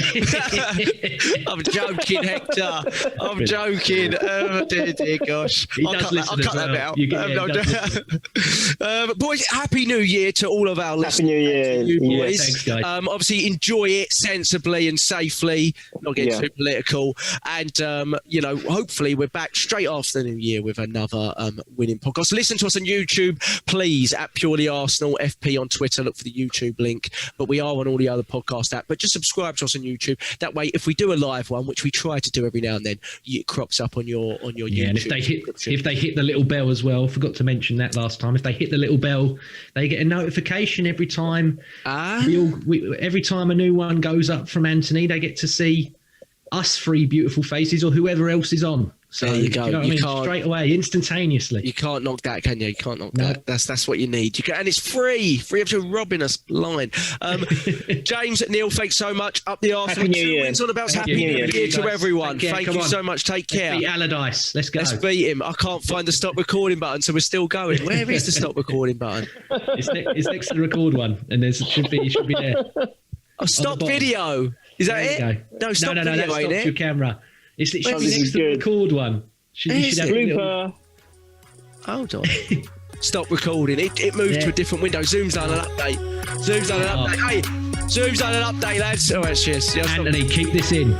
I'm joking, Hector. I'm joking. Dear gosh. I'll cut that bit out. Boys, Happy New Year to all of our listeners. Happy New Year. You boys. Thanks, guys. Obviously, enjoy it sensibly and safely, not getting too political. And, hopefully we're back straight after the New Year with another winning podcast. Listen to us on YouTube, please, at Purely Arsenal, FP on Twitter. Look for the YouTube link, but we are on all the other podcast apps. But just subscribe to us on YouTube. That way, if we do a live one, which we try to do every now and then, it crops up on your YouTube. And if they hit the little bell as well, forgot to mention that last time. If they hit the little bell, they get a notification every time. Every time a new one goes up from Anthony, they get to see us 3 beautiful faces or whoever else is on. So there you go. You know what I mean? Straight away, instantaneously. You can't knock that, can you? You can't knock that. That's what you need. And it's free. Free of robbing us blind. James, Neil, thanks so much. Up the Arsenal. 2 wins on about. Happy New Year to everyone. Thank you so much. Take care. Let's beat Allardyce. Let's go. Let's beat him. I can't find the stop recording button, so we're still going. Where is the stop recording button? It's next to the record one, and it should be there. Oh, stop video. Is that it? No, stop video. That stops your camera. It should be next to the record one. You should have blooper. Hold on. Stop recording. It moved to a different window. Zoom's done an update. Hey, Zoom's done an update, lads. All right, cheers. Anthony, keep this in.